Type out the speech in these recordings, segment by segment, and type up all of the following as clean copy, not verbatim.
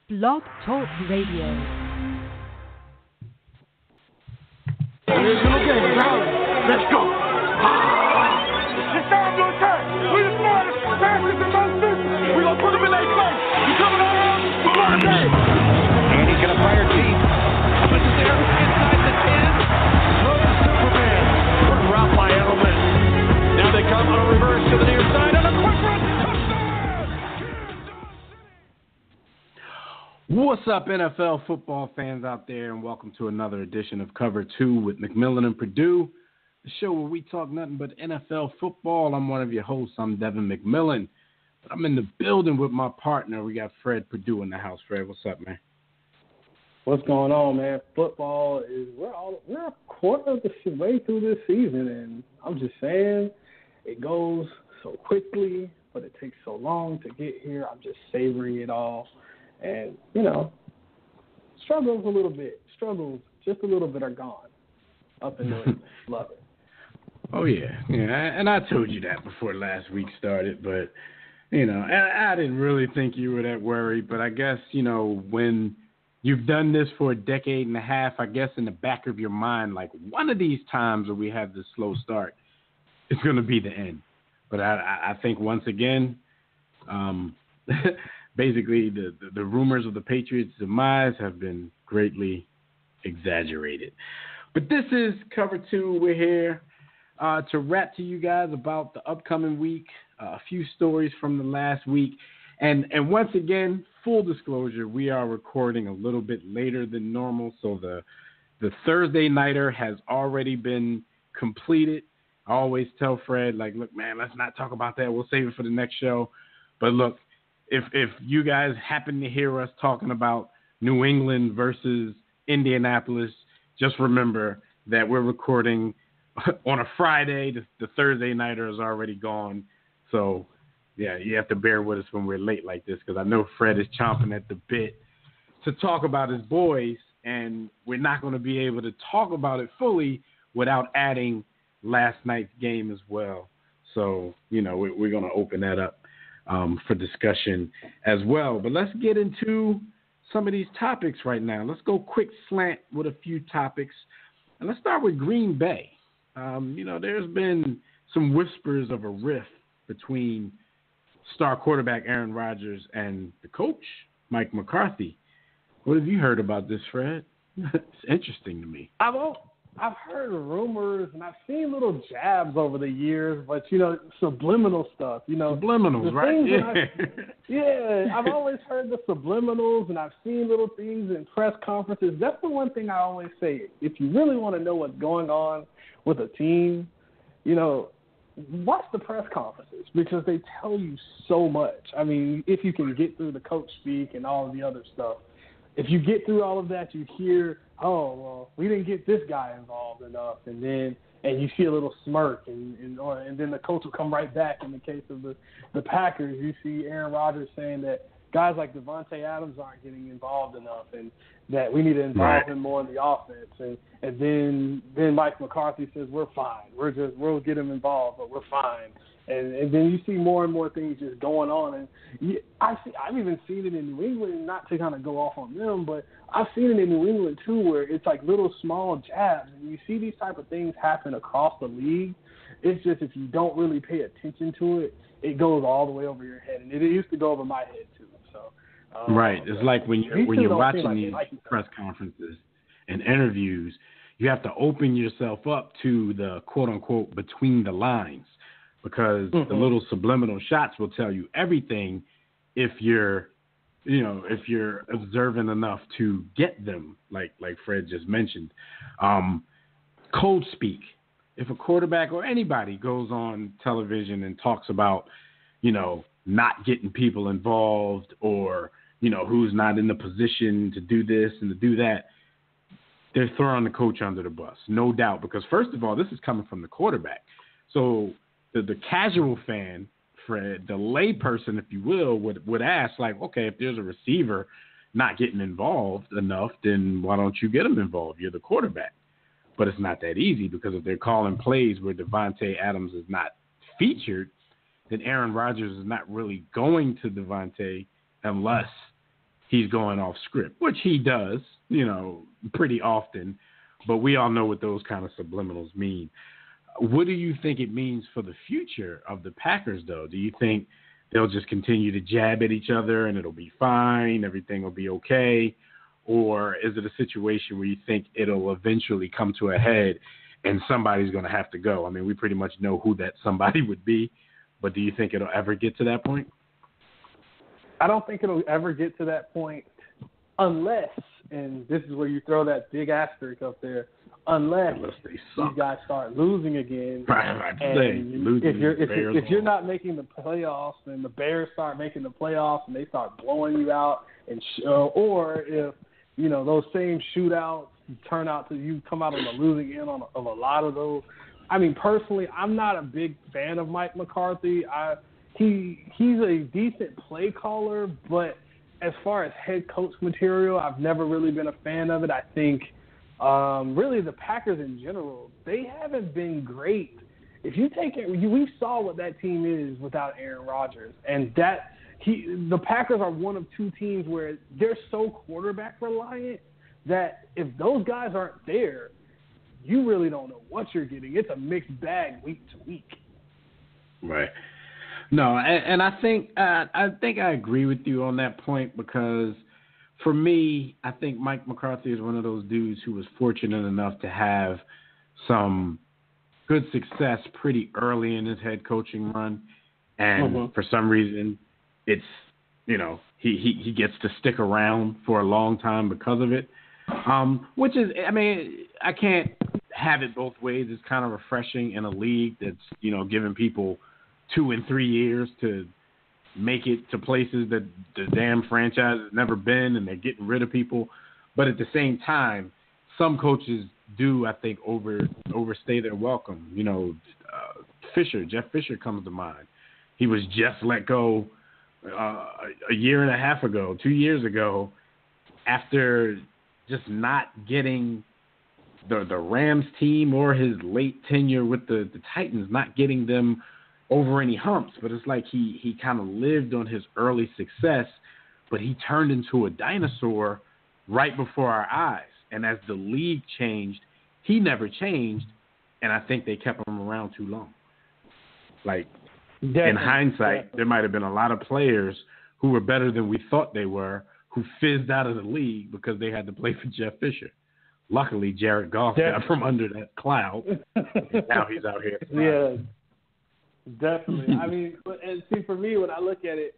Blog Talk Radio. Original game, let's go. It's time to attack. We the smartest, fastest, and most vicious. We gonna put them in their place. We coming around for one day. And he's gonna fire deep. But there, inside the 10. Throws Superman. Put route by Edelman. Now they come on a reverse to the near side on a quick run. What's up, NFL football fans out there, and welcome to another edition of Cover 2 with McMillan and Purdue, the show where we talk nothing but NFL football. I'm one of your hosts. I'm Devin McMillan. But I'm in the building with my partner. We got Fred Purdue in the house. Fred, what's up, man? What's going on, man? Football is we're a quarter of the way through this season, and I'm just saying it goes so quickly, but it takes so long to get here. I'm just savoring it all. And, struggles a little bit. Struggles just a little bit are gone. Up and doing. Love it. Oh, yeah. And I told you that before last week started, but, I didn't really think you were that worried. But I guess, when you've done this for a decade and a half, I guess in the back of your mind, like one of these times where we have this slow start, it's going to be the end. But I think once again, basically, the rumors of the Patriots' demise have been greatly exaggerated. But this is Cover 2. We're here to rap to you guys about the upcoming week, a few stories from the last week. And once again, full disclosure, we are recording a little bit later than normal, so the Thursday Nighter has already been completed. I always tell Fred, look, man, let's not talk about that. We'll save it for the next show. But look, If you guys happen to hear us talking about New England versus Indianapolis, just remember that we're recording on a Friday. The Thursday Nighter is already gone. So, yeah, you have to bear with us when we're late like this because I know Fred is chomping at the bit to talk about his boys, and we're not going to be able to talk about it fully without adding last night's game as well. So, we're going to open that up for discussion as well. But let's get into some of these topics right now. Let's go quick slant with a few topics. And let's start with Green Bay. There's been some whispers of a rift between star quarterback Aaron Rodgers and the coach, Mike McCarthy. What have you heard about this, Fred? It's interesting to me. I've heard rumors and I've seen little jabs over the years, but subliminal stuff. Subliminals, right? I've always heard the subliminals, and I've seen little things in press conferences. That's the one thing I always say. If you really want to know what's going on with a team, watch the press conferences because they tell you so much. I mean, if you can get through the coach speak and all of the other stuff, if you get through all of that, you hear, oh, well, we didn't get this guy involved enough, and you see a little smirk, and then the coach will come right back. In the case of the Packers, you see Aaron Rodgers saying that guys like Davante Adams aren't getting involved enough, and that we need to involve him more in the offense. And then Mike McCarthy says we're fine, we'll get him involved, but we're fine. And then you see more and more things just going on. And I've even seen it in New England, not to kind of go off on them, but I've seen it in New England too, where it's like little small jabs. And you see these type of things happen across the league. It's just if you don't really pay attention to it, it goes all the way over your head. And it used to go over my head too. So right. It's like when you're watching these press conferences and interviews, you have to open yourself up to the quote-unquote between the lines. Because the little subliminal shots will tell you everything if you're observant enough to get them, like Fred just mentioned. Code speak. If a quarterback or anybody goes on television and talks about, not getting people involved or, who's not in the position to do this and to do that, they're throwing the coach under the bus, no doubt. Because first of all, this is coming from the quarterback. So the casual fan, Fred, the lay person, if you will, would ask, okay, if there's a receiver not getting involved enough, then why don't you get him involved? You're the quarterback. But it's not that easy because if they're calling plays where Davante Adams is not featured, then Aaron Rodgers is not really going to Davante unless he's going off script, which he does, pretty often. But we all know what those kind of subliminals mean. What do you think it means for the future of the Packers, though? Do you think they'll just continue to jab at each other and it'll be fine, everything will be okay? Or is it a situation where you think it'll eventually come to a head and somebody's going to have to go? I mean, we pretty much know who that somebody would be, but do you think it'll ever get to that point? I don't think it'll ever get to that point unless, and this is where you throw that big asterisk up there, unless they suck. You guys start losing again. Right. If you're not making the playoffs and the Bears start making the playoffs and they start blowing you out, or if those same shootouts turn out to you come out on the losing end of a lot of those. I mean, personally, I'm not a big fan of Mike McCarthy. He's a decent play caller, but as far as head coach material, I've never really been a fan of it. I think really the Packers in general, they haven't been great. If you take it, we saw what that team is without Aaron Rodgers, and the Packers are one of two teams where they're so quarterback reliant that if those guys aren't there, you really don't know what you're getting. It's a mixed bag week to week. Right. No, and I think I agree with you on that point, because for me, I think Mike McCarthy is one of those dudes who was fortunate enough to have some good success pretty early in his head coaching run, and for some reason, it's he gets to stick around for a long time because of it, which is, I mean, I can't have it both ways. It's kind of refreshing in a league that's giving people 2 and 3 years to make it to places that the damn franchise has never been, and they're getting rid of people. But at the same time, some coaches do, I think, overstay their welcome. Jeff Fisher comes to mind. He was just let go a year and a half ago, 2 years ago, after just not getting the Rams team or his late tenure with the Titans, not getting them over any humps. But it's like he kind of lived on his early success, but he turned into a dinosaur right before our eyes. And as the league changed, he never changed, and I think they kept him around too long. Like, definitely, in hindsight, there might have been a lot of players who were better than we thought they were, who fizzed out of the league because they had to play for Jeff Fisher. Luckily, Jared Goff got from under that cloud, and now he's out here. Yeah, definitely. I mean, and see, for me, when I look at it,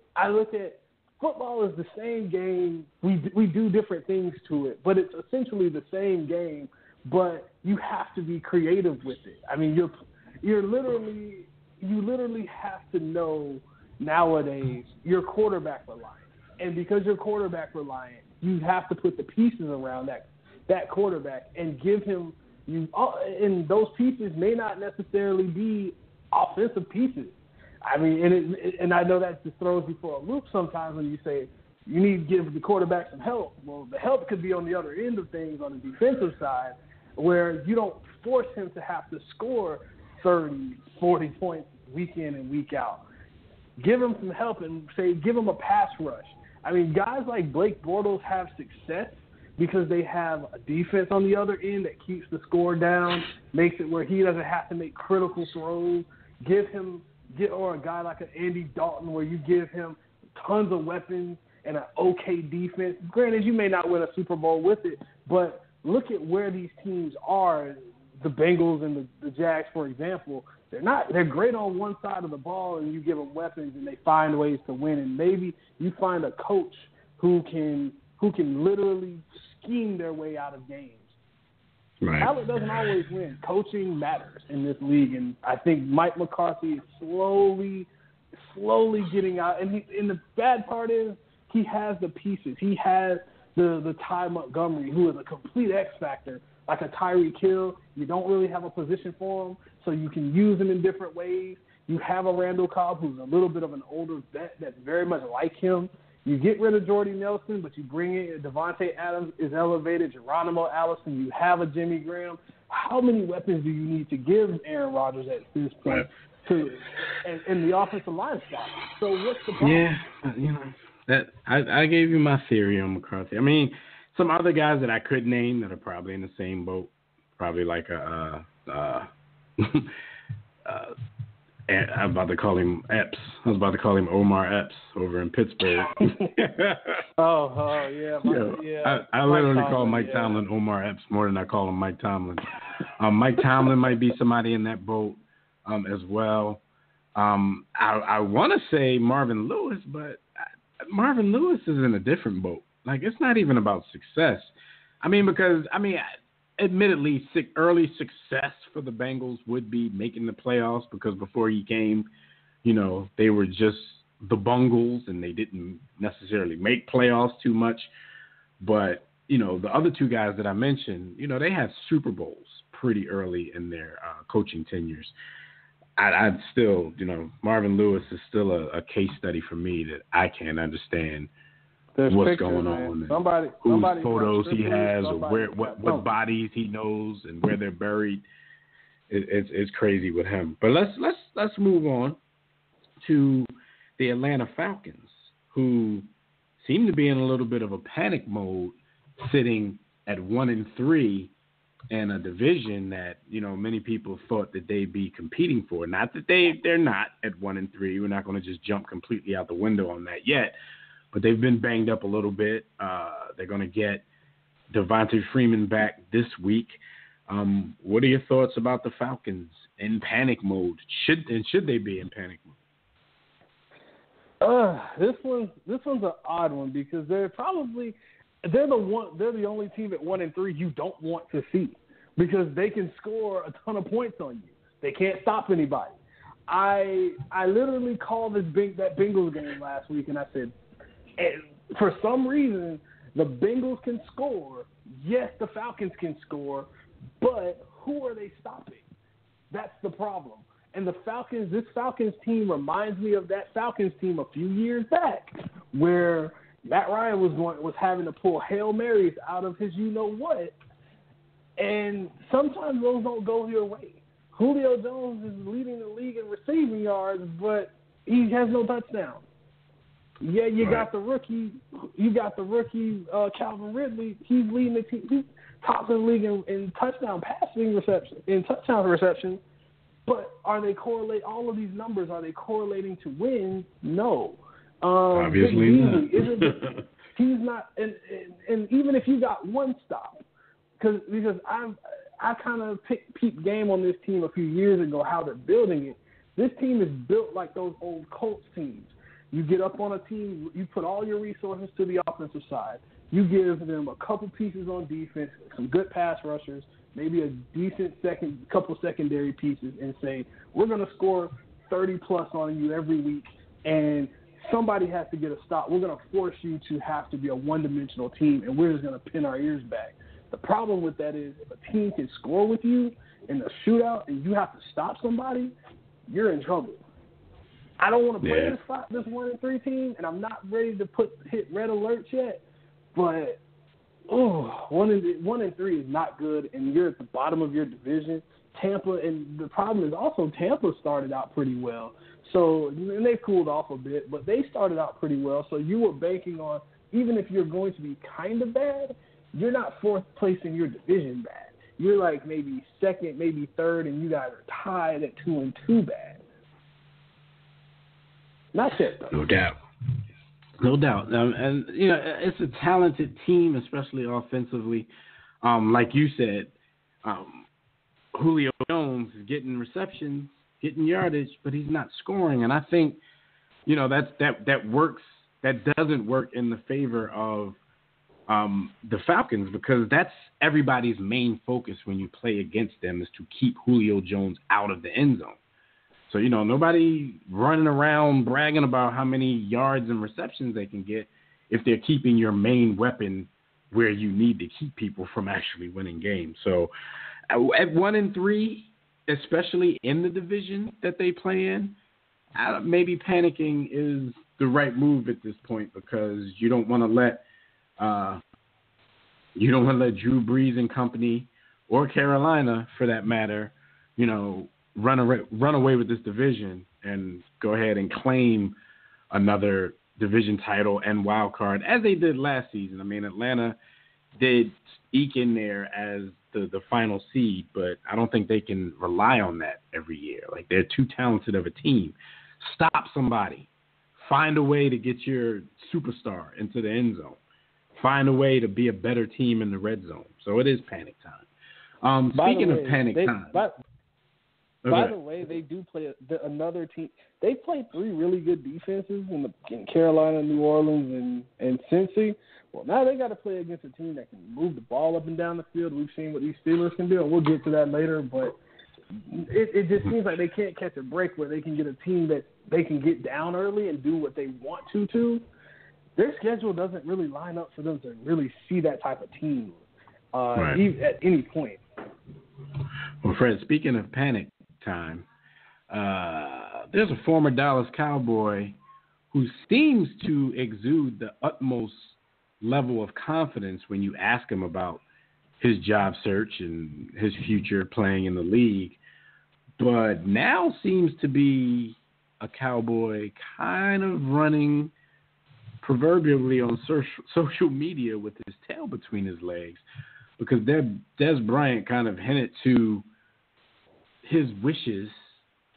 football is the same game. We do different things to it, but it's essentially the same game, but you have to be creative with it. I mean, you literally have to know nowadays you're quarterback reliant. And because you're quarterback reliant, you have to put the pieces around that quarterback and give him and those pieces may not necessarily be offensive pieces. I mean, and I know that just throws you for a loop sometimes when you say you need to give the quarterback some help. Well, the help could be on the other end of things on the defensive side, where you don't force him to have to score 30, 40 points week in and week out. Give him some help and give him a pass rush. I mean, guys like Blake Bortles have success because they have a defense on the other end that keeps the score down, makes it where he doesn't have to make critical throws. Or a guy like an Andy Dalton, where you give him tons of weapons and an okay defense. Granted, you may not win a Super Bowl with it, but look at where these teams are. The Bengals and the Jags, for example, they're great on one side of the ball, and you give them weapons and they find ways to win. And maybe you find a coach who can literally scheme their way out of games. Right. Talent doesn't always win. Coaching matters in this league, and I think Mike McCarthy is slowly getting out. And the bad part is he has the pieces. He has the Ty Montgomery, who is a complete X factor, like a Tyreek Hill. You don't really have a position for him, so you can use him in different ways. You have a Randall Cobb, who's a little bit of an older vet that's very much like him. You get rid of Jordy Nelson, but you bring in Devontae Adams is elevated, Geronimo Allison, you have a Jimmy Graham. How many weapons do you need to give Aaron Rodgers at this point and the offensive line stop? So what's the problem? Yeah, That I gave you my theory on McCarthy. I mean, some other guys that I could name that are probably in the same boat, probably like I'm about to call him Epps. I was about to call him Omar Epps over in Pittsburgh. Yeah. I literally call Mike Tomlin Omar Epps more than I call him Mike Tomlin. Mike Tomlin might be somebody in that boat as well. I want to say Marvin Lewis, but Marvin Lewis is in a different boat. Like, it's not even about success. Admittedly, early success for the Bengals would be making the playoffs because before he came, they were just the Bungles and they didn't necessarily make playoffs too much. But, the other two guys that I mentioned, they had Super Bowls pretty early in their coaching tenures. I'd still, Marvin Lewis is still a case study for me that I can't understand. There's what's pictures, going on, whose photos he has, or what bodies he knows, and where they're buried. It's crazy with him. But let's move on to the Atlanta Falcons, who seem to be in a little bit of a panic mode, sitting at 1-3 in a division that many people thought that they'd be competing for. Not that they're not at 1-3. We're not going to just jump completely out the window on that yet. But they've been banged up a little bit. They're going to get Devontae Freeman back this week. What are your thoughts about the Falcons in panic mode? Should they be in panic mode? This one's an odd one because they're the only team at 1-3 you don't want to see because they can score a ton of points on you. They can't stop anybody. I literally called that Bengals game last week and I said, and for some reason, the Bengals can score. Yes, the Falcons can score, but who are they stopping? That's the problem. And this Falcons team reminds me of that Falcons team a few years back where Matt Ryan was having to pull Hail Marys out of his you-know-what, and sometimes those don't go your way. Julio Jones is leading the league in receiving yards, but he has no touchdowns. Yeah, you got the rookie. You got the rookie Calvin Ridley. He's leading the team. He's top of the league in touchdown reception. But are they correlate? All of these numbers, are they correlating to wins? No. Obviously not. He's not. And even if you got one stop, because I kind of peeped game on this team a few years ago how they're building it. This team is built like those old Colts teams. You get up on a team, you put all your resources to the offensive side. You give them a couple pieces on defense, some good pass rushers, maybe a decent couple secondary pieces, and say, we're going to score 30-plus on you every week, and somebody has to get a stop. We're going to force you to have to be a one-dimensional team, and we're just going to pin our ears back. The problem with that is if a team can score with you in a shootout and you have to stop somebody, you're in trouble. I don't want to play this 1-3 team, and I'm not ready to hit red alert yet. But 1-3 is not good, and you're at the bottom of your division. Tampa, and the problem is also Tampa started out pretty well. So and they've cooled off a bit, but they started out pretty well. So you were banking on, even if you're going to be kind of bad, you're not fourth place in your division bad. You're like maybe second, maybe third, and you guys are tied at 2-2 bad. Not yet, though. No doubt. And, it's a talented team, especially offensively. Like you said, Julio Jones is getting receptions, getting yardage, but he's not scoring. And I think, that works. That doesn't work in the favor of the Falcons because that's everybody's main focus when you play against them is to keep Julio Jones out of the end zone. So, nobody running around bragging about how many yards and receptions they can get if they're keeping your main weapon where you need to keep people from actually winning games. So, at 1-3, especially in the division that they play in, maybe panicking is the right move at this point because you don't want to let Drew Brees and company, or Carolina for that matter, run away with this division and go ahead and claim another division title and wild card as they did last season. I mean, Atlanta did eke in there as the final seed, but I don't think they can rely on that every year. Like, they're too talented of a team. Stop somebody. Find a way to get your superstar into the end zone. Find a way to be a better team in the red zone. So it is panic time. Speaking of panic time. By the way, they do play another team. They played 3 really good defenses in Carolina, New Orleans, and Cincy. Well, now they got to play against a team that can move the ball up and down the field. We've seen what these Steelers can do, and we'll get to that later. But it just seems like they can't catch a break where they can get a team that they can get down early and do what they want to. Their schedule doesn't really line up for them to really see that type of team at any point. Well, Fred, speaking of panic time, there's a former Dallas Cowboy who seems to exude the utmost level of confidence when you ask him about his job search and his future playing in the league, but now seems to be a Cowboy kind of running proverbially on social media with his tail between his legs, because Dez Bryant kind of hinted to his wishes,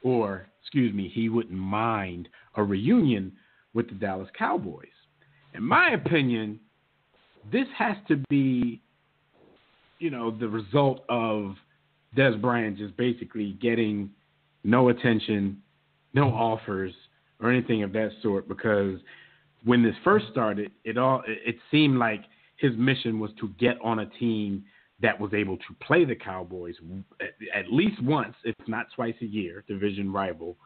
or, he wouldn't mind a reunion with the Dallas Cowboys. In my opinion, this has to be, the result of Dez Bryant just basically getting no attention, no offers, or anything of that sort, because when this first started, it seemed like his mission was to get on a team that was able to play the Cowboys at least once, if not twice a year, division rival,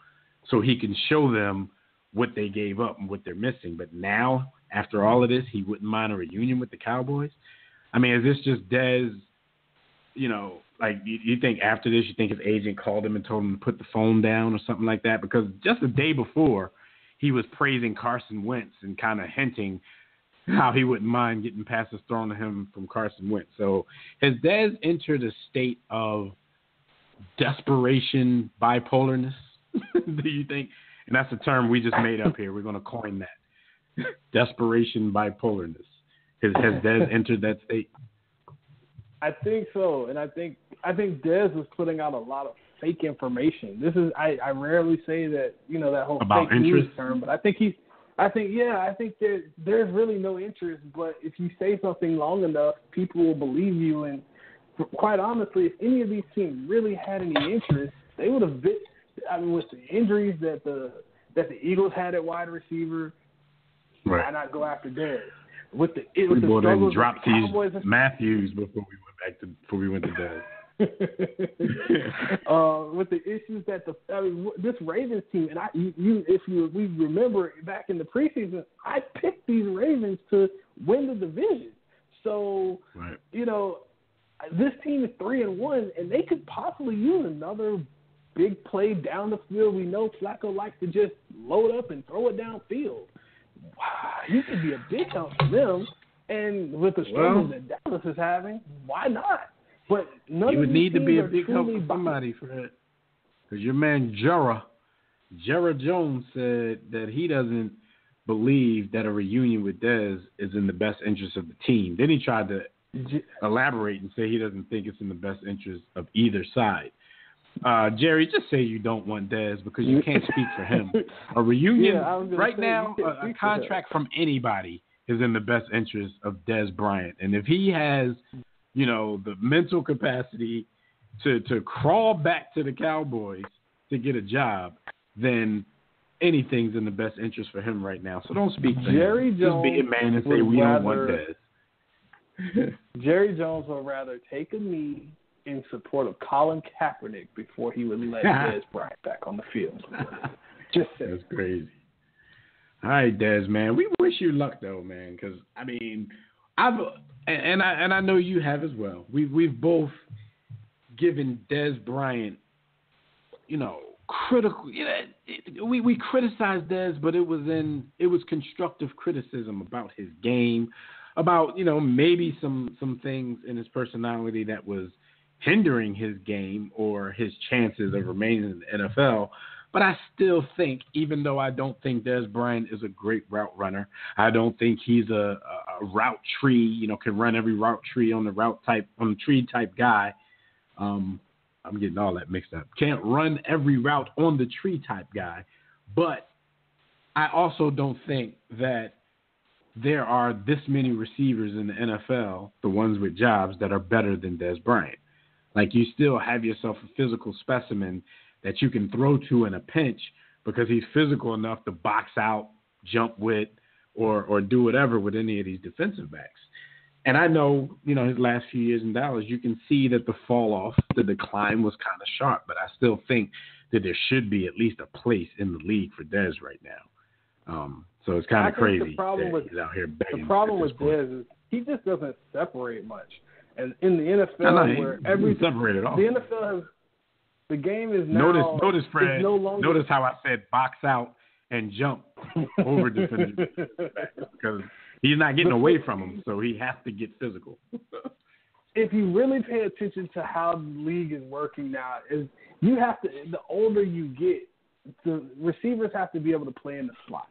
so he can show them what they gave up and what they're missing. But now, after all of this, he wouldn't mind a reunion with the Cowboys? I mean, is this just Dez, you think after this, you think his agent called him and told him to put the phone down or something like that? Because just the day before, he was praising Carson Wentz and kind of hinting how he wouldn't mind getting passes thrown to him from Carson Wentz. So has Dez entered a state of desperation bipolarness, do you think? And that's a term we just made up here. We're going to coin that. Desperation bipolarness. Has Dez entered that state? I think so, and I think Dez was putting out a lot of fake information. I rarely say that that whole about fake interest news term, but I think there's really no interest. But if you say something long enough, people will believe you. And quite honestly, if any of these teams really had any interest, they would have bit. I mean, with the injuries that the Eagles had at wide receiver, why not go after Dez? With the struggles, dropped these Matthews before we went to Dez. With the issues that this Ravens team, and we remember back in the preseason, I picked these Ravens to win the division. So this team is 3-1, and they could possibly use another big play down the field. We know Flacco likes to just load up and throw it downfield. Wow, he could be a big help for them. And with the struggles that Dallas is having, why not? But he would need to be a big help for somebody for that. Because your man Jerry Jones said that he doesn't believe that a reunion with Dez is in the best interest of the team. Then he tried to elaborate and say he doesn't think it's in the best interest of either side. Jerry, just say you don't want Dez because you can't speak for him. A reunion right now, a contract from anybody is in the best interest of Dez Bryant. And if he has, the mental capacity to crawl back to the Cowboys to get a job, then anything's in the best interest for him right now. So don't speak for Jerry him. Jones just be a man and say we don't want Dez. Jerry Jones would rather take a knee in support of Colin Kaepernick before he would let Dez Bryant back on the field. Just saying. That's crazy. All right, Dez, man. We wish you luck, though, man, because, I mean, I know you have as well. We've both given Dez Bryant, critical. We criticized Dez, but it was constructive criticism about his game, about maybe some things in his personality that was hindering his game or his chances of remaining in the NFL. But I still think, even though I don't think Dez Bryant is a great route runner, I don't think he's a route tree, can run every route tree on the tree type guy. I'm getting all that mixed up. Can't run every route on the tree type guy. But I also don't think that there are this many receivers in the NFL, the ones with jobs, that are better than Dez Bryant. Like, you still have yourself a physical specimen that you can throw to in a pinch because he's physical enough to box out, jump with, or do whatever with any of these defensive backs. And I know, his last few years in Dallas, you can see that the fall off, the decline was kind of sharp, but I still think that there should be at least a place in the league for Dez right now. So it's kind of crazy that he's out here begging. The problem with Dez is he just doesn't separate much. And in the NFL, where separate at all. The NFL has the game is now. Notice, Fred. No longer, notice how I said box out and jump over defenders because he's not getting away from him, so he has to get physical. If you really pay attention to how the league is working now, is you have to. The older you get, the receivers have to be able to play in the slot.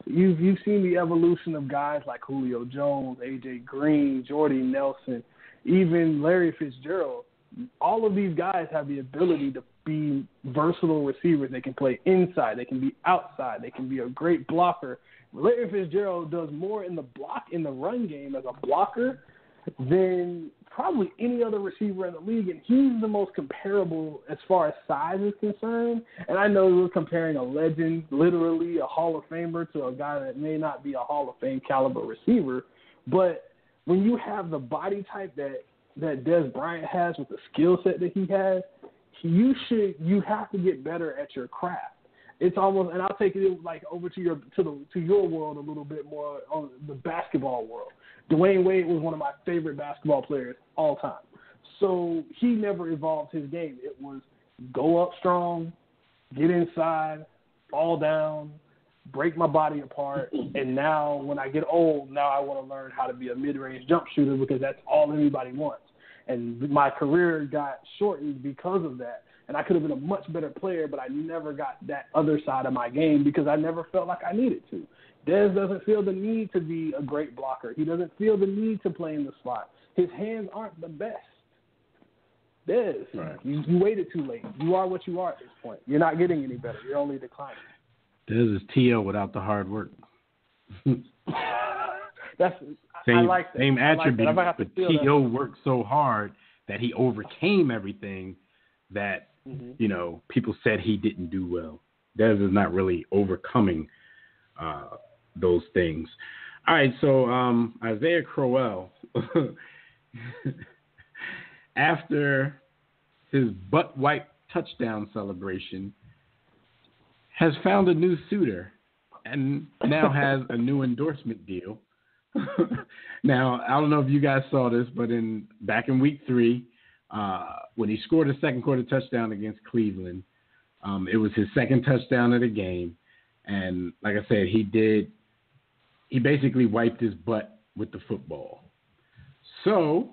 You've seen the evolution of guys like Julio Jones, A.J. Green, Jordy Nelson, even Larry Fitzgerald. All of these guys have the ability to be versatile receivers. They can play inside. They can be outside. They can be a great blocker. Larry Fitzgerald does more in the run game as a blocker than probably any other receiver in the league, and he's the most comparable as far as size is concerned. And I know we're comparing a legend, literally a Hall of Famer, to a guy that may not be a Hall of Fame caliber receiver, but when you have the body type that Dez Bryant has with the skill set that he has, you have to get better at your craft. It's almost, and I'll take it like over to your world a little bit more on the basketball world. Dwayne Wade was one of my favorite basketball players all time. So he never evolved his game. It was go up strong, get inside, fall down, break my body apart, and now when I get old, now I want to learn how to be a mid-range jump shooter because that's all anybody wants. And my career got shortened because of that. And I could have been a much better player, but I never got that other side of my game because I never felt like I needed to. Dez doesn't feel the need to be a great blocker. He doesn't feel the need to play in the slot. His hands aren't the best. Dez, right. You waited too late. You are what you are at this point. You're not getting any better. You're only declining. Dez is T.O. without the hard work. I like that. Same attribute, but T.O. worked so hard that he overcame everything that, people said he didn't do well. Dez is not really overcoming those things. All right, so Isaiah Crowell, after his butt wipe touchdown celebration, has found a new suitor and now has a new endorsement deal. Now, I don't know if you guys saw this, but back in week 3, when he scored a second quarter touchdown against Cleveland, it was his second touchdown of the game. And like I said, he basically wiped his butt with the football. So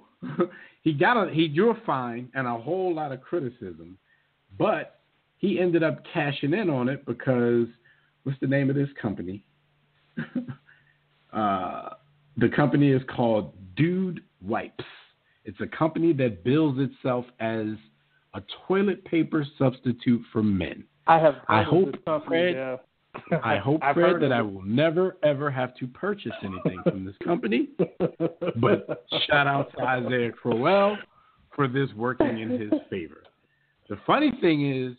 he drew a fine and a whole lot of criticism, but he ended up cashing in on it because what's the name of this company? The company is called Dude Wipes. It's a company that bills itself as a toilet paper substitute for men. I hope, Fred, that I will never, ever have to purchase anything from this company. But shout out to Isaiah Crowell for this working in his favor. The funny thing is,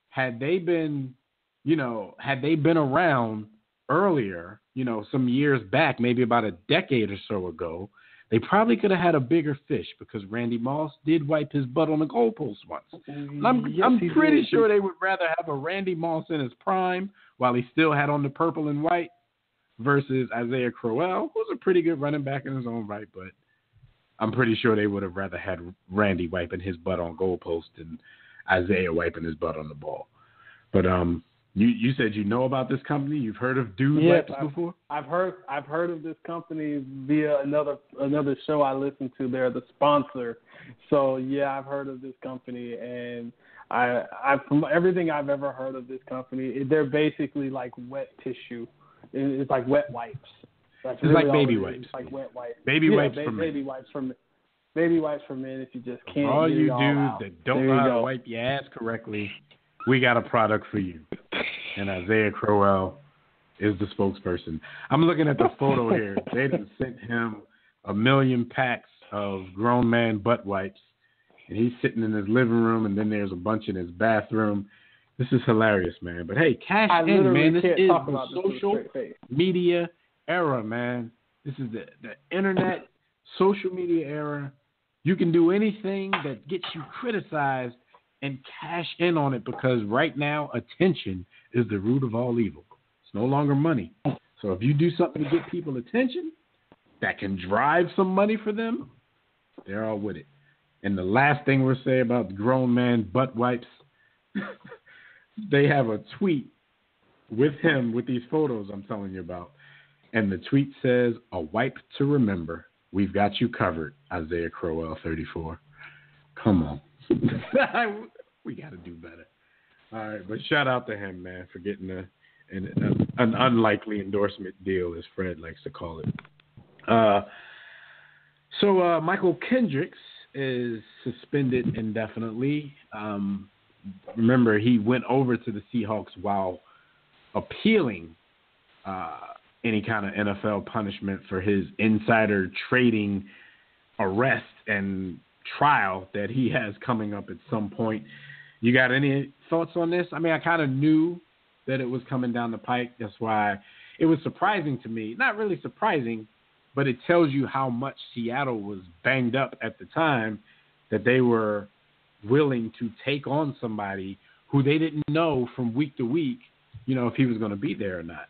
had they been around earlier, some years back, maybe about a decade or so ago, they probably could have had a bigger fish because Randy Moss did wipe his butt on the goalpost once. I'm pretty sure they would rather have a Randy Moss in his prime while he still had on the purple and white versus Isaiah Crowell, who's a pretty good running back in his own right, but I'm pretty sure they would have rather had Randy wiping his butt on goalpost than Isaiah wiping his butt on the ball. But you said you know about this company? You've heard of Dude Wipes before? I've heard of this company via another show I listen to. They're the sponsor. So yeah, I've heard of this company, and I from everything I've ever heard of this company, they're basically like wet tissue. It's like wet wipes. That's it's really like baby all it wipes. is. It's like wet wipes. Baby wipes for men. Baby wipes for men if you just can't all get you it all dudes out. that don't There know you how to go. wipe your ass correctly, we got a product for you. And Isaiah Crowell is the spokesperson. I'm looking at the photo here. They done sent him 1 million packs of grown man butt wipes. And he's sitting in his living room, and then there's a bunch in his bathroom. This is hilarious, man. But, hey, cash in, man. This is the social media era, man. This is the internet, social media era. You can do anything that gets you criticized and cash in on it because right now attention is the root of all evil. It's no longer money. So if you do something to get people attention that can drive some money for them, they're all with it. And the last thing we'll say about the grown man butt wipes, they have a tweet with him with these photos I'm telling you about. And the tweet says, "A wipe to remember. We've got you covered, Isaiah Crowell, 34. Come on. We got to do better. All right, but shout out to him, man, for getting an unlikely endorsement deal, as Fred likes to call it. So Michael Kendricks is suspended indefinitely. Remember, he went over to the Seahawks while appealing any kind of NFL punishment for his insider trading arrest and trial that he has coming up at some point. You got any thoughts on this? I mean, I kind of knew that it was coming down the pike. That's why it was surprising to me. Not really surprising, but it tells you how much Seattle was banged up at the time that they were willing to take on somebody who they didn't know from week to week, if he was going to be there or not.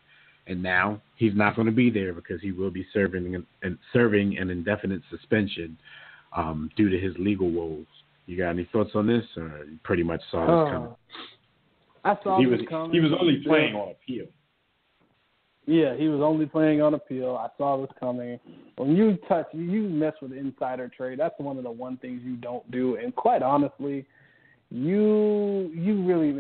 And now he's not going to be there because he will be serving an indefinite suspension due to his legal woes. You got any thoughts on this, or you pretty much saw this coming? I saw this coming. He was only playing on appeal. Yeah, he was only playing on appeal. I saw this coming. When you mess with insider trade, that's one of the things you don't do. And quite honestly, you really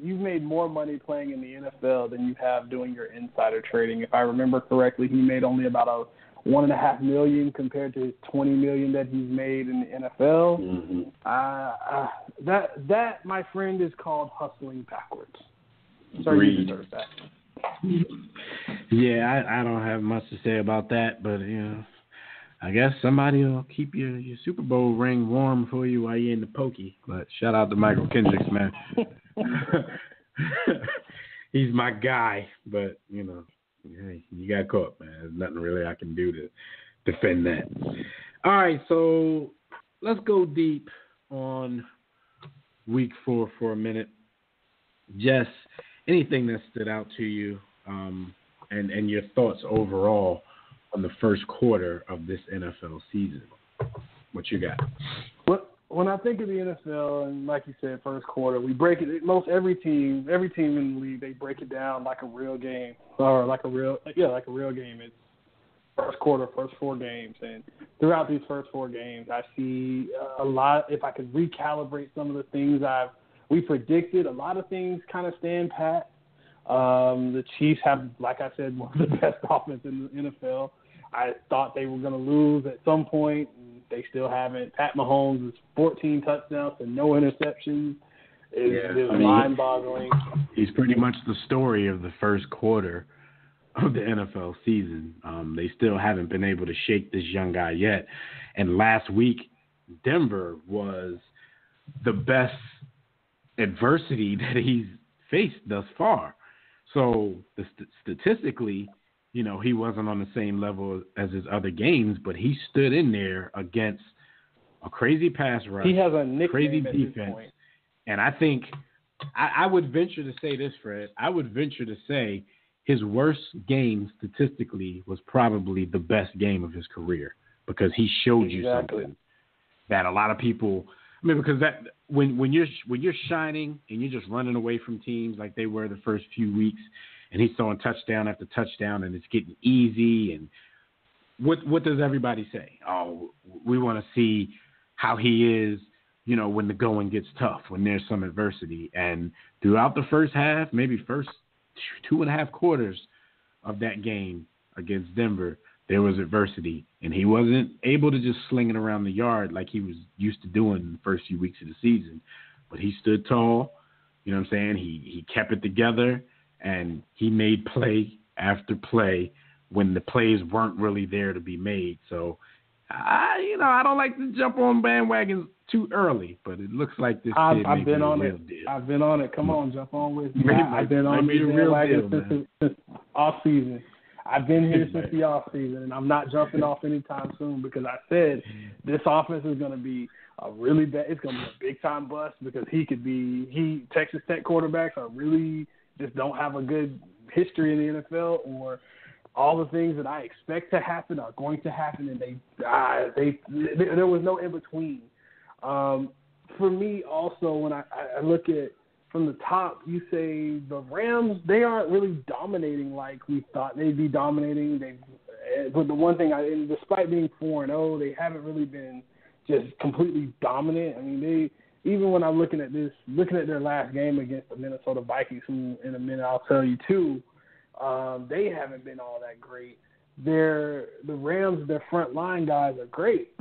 made more money playing in the NFL than you have doing your insider trading. If I remember correctly, he made only about $1.5 million compared to his $20 million that he's made in the NFL. Mm-hmm. That, my friend, is called hustling backwards. So you deserve that. Yeah, I don't have much to say about that, but I guess somebody will keep your Super Bowl ring warm for you while you're in the pokey. But shout out to Michael Kendricks, man. He's my guy, but hey, you got caught, man. There's nothing really I can do to defend that. All right, so let's go deep on week 4 for a minute. Jess, anything that stood out to you and your thoughts overall on the first quarter of this NFL season? What you got? When I think of the NFL, and like you said, first quarter, we break it. Most every team in the league, they break it down like a real game, or like a real game. It's first quarter, first 4 games, and throughout these first 4 games, I see a lot. If I could recalibrate some of the things we predicted, a lot of things kind of stand pat. The Chiefs have, like I said, one of the best offense in the NFL. I thought they were going to lose at some point. They still haven't. Pat Mahomes is 14 touchdowns and no interceptions. It's mind-boggling. He's pretty much the story of the first quarter of the NFL season. They still haven't been able to shake this young guy yet. And last week, Denver was the best adversity that he's faced thus far. So statistically, he wasn't on the same level as his other games, but he stood in there against a crazy pass rush, he has a nickname crazy at defense. This point. And I think I would venture to say this, Fred. I would venture to say his worst game statistically was probably the best game of his career because he showed you something that a lot of people. I mean, because that when you're shining and you're just running away from teams like they were the first few weeks, and he's throwing touchdown after touchdown, and it's getting easy. And what does everybody say? Oh, we want to see how he is when the going gets tough, when there's some adversity. And throughout the first half, maybe first 2.5 quarters of that game against Denver, there was adversity. And he wasn't able to just sling it around the yard like he was used to doing in the first few weeks of the season. But he stood tall. You know what I'm saying? He kept it together, and he made play after play when the plays weren't really there to be made. So, I don't like to jump on bandwagons too early, but it looks like this kid may be the real deal. I've been on it. Come on, jump on with me. I've been on the bandwagon since off season. I've been here since the off season, and I'm not jumping off anytime soon because I said this offense is going to be a really bad. It's going to be a big time bust because Texas Tech quarterbacks are really just don't have a good history in the NFL, or all the things that I expect to happen are going to happen, and there was no in between. For me, also, when I look at from the top, you say the Rams, they aren't really dominating like we thought they'd be dominating. But the one thing, despite being 4-0, they haven't really been just completely dominant. I mean, even when I'm looking at their last game against the Minnesota Vikings, who in a minute I'll tell you too, they haven't been all that great. The Rams, their front line guys are great,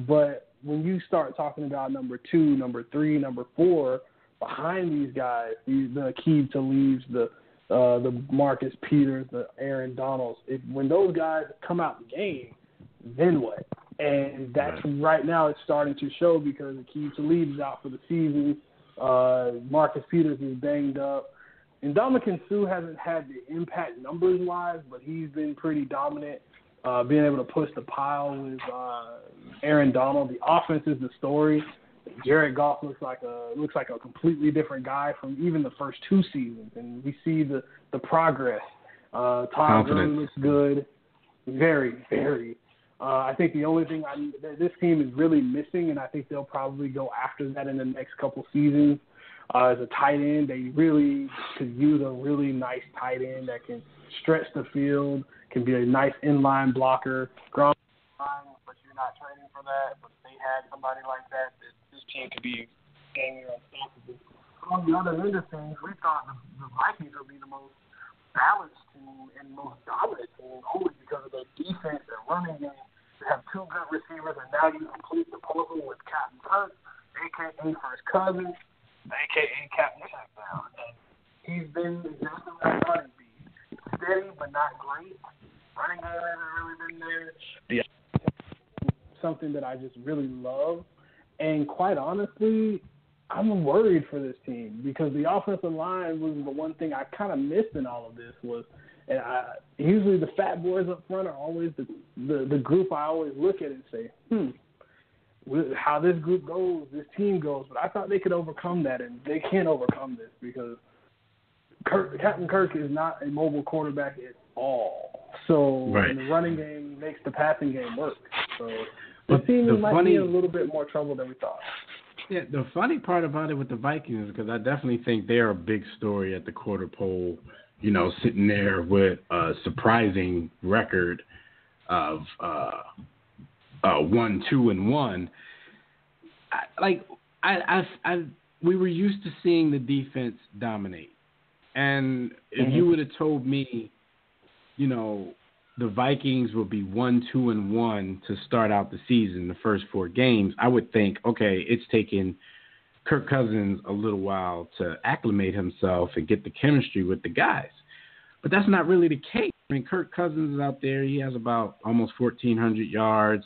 but when you start talking about number 2, number 3, number 4 behind these guys, the Aqib Talibs, the Marcus Peters, the Aaron Donalds, when those guys come out the game, then what? And that's right now it's starting to show because Aqib Talib is out for the season. Marcus Peters is banged up. And Ndamukong Suh hasn't had the impact numbers-wise, but he's been pretty dominant, being able to push the pile with Aaron Donald. The offense is the story. Jared Goff looks like a completely different guy from even the first 2 seasons, and we see the progress. Todd Gurley looks good, very, very. I think the only thing this team is really missing, and I think they'll probably go after that in the next couple seasons, is a tight end. They really could use a really nice tight end that can stretch the field, can be a nice inline blocker. But you're not training for that. But if they had somebody like that, this team could be dang near unstoppable. On the other end of things, we thought the Vikings would be the most balanced team and most dominant team only because of their defense, their running game. They have 2 good receivers, and now you complete the puzzle with Captain Kirk, a.k.a. First Cousin, a.k.a. Captain Checkdown. And he's been exactly like running speed. Steady, but not great. Running game hasn't really been there. Something that I just really love. And quite honestly, I'm worried for this team because the offensive line was the one thing I kind of missed in all of this was, and usually the fat boys up front are always the group I always look at and say, how this group goes, this team goes. But I thought they could overcome that, and they can't overcome this because Captain Kirk is not a mobile quarterback at all. So the running game makes the passing game work. So the team might be in a little bit more trouble than we thought. Yeah, the funny part about it with the Vikings is because I definitely think they're a big story at the quarter pole, sitting there with a surprising record of 1-2-1. We were used to seeing the defense dominate. And if you would have told me, the Vikings will be 1-2-1 to start out the season, the first 4 games, I would think, okay, it's taken Kirk Cousins a little while to acclimate himself and get the chemistry with the guys. But that's not really the case. I mean, Kirk Cousins is out there. He has about almost 1,400 yards,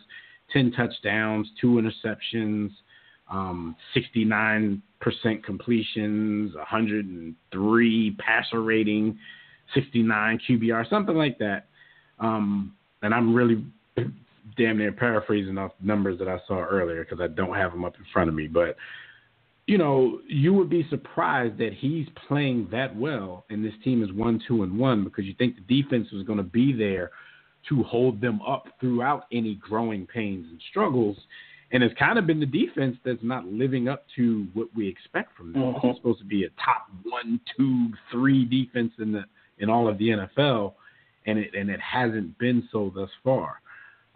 10 touchdowns, 2 interceptions, 69% completions, 103 passer rating, 69 QBR, something like that. And I'm really damn near paraphrasing off numbers that I saw earlier because I don't have them up in front of me. But, you would be surprised that he's playing that well and this team is 1-2-1 because you think the defense was going to be there to hold them up throughout any growing pains and struggles. And it's kind of been the defense that's not living up to what we expect from them. It's supposed to be a top 1, 2, 3 defense in all of the NFL. And it hasn't been so thus far.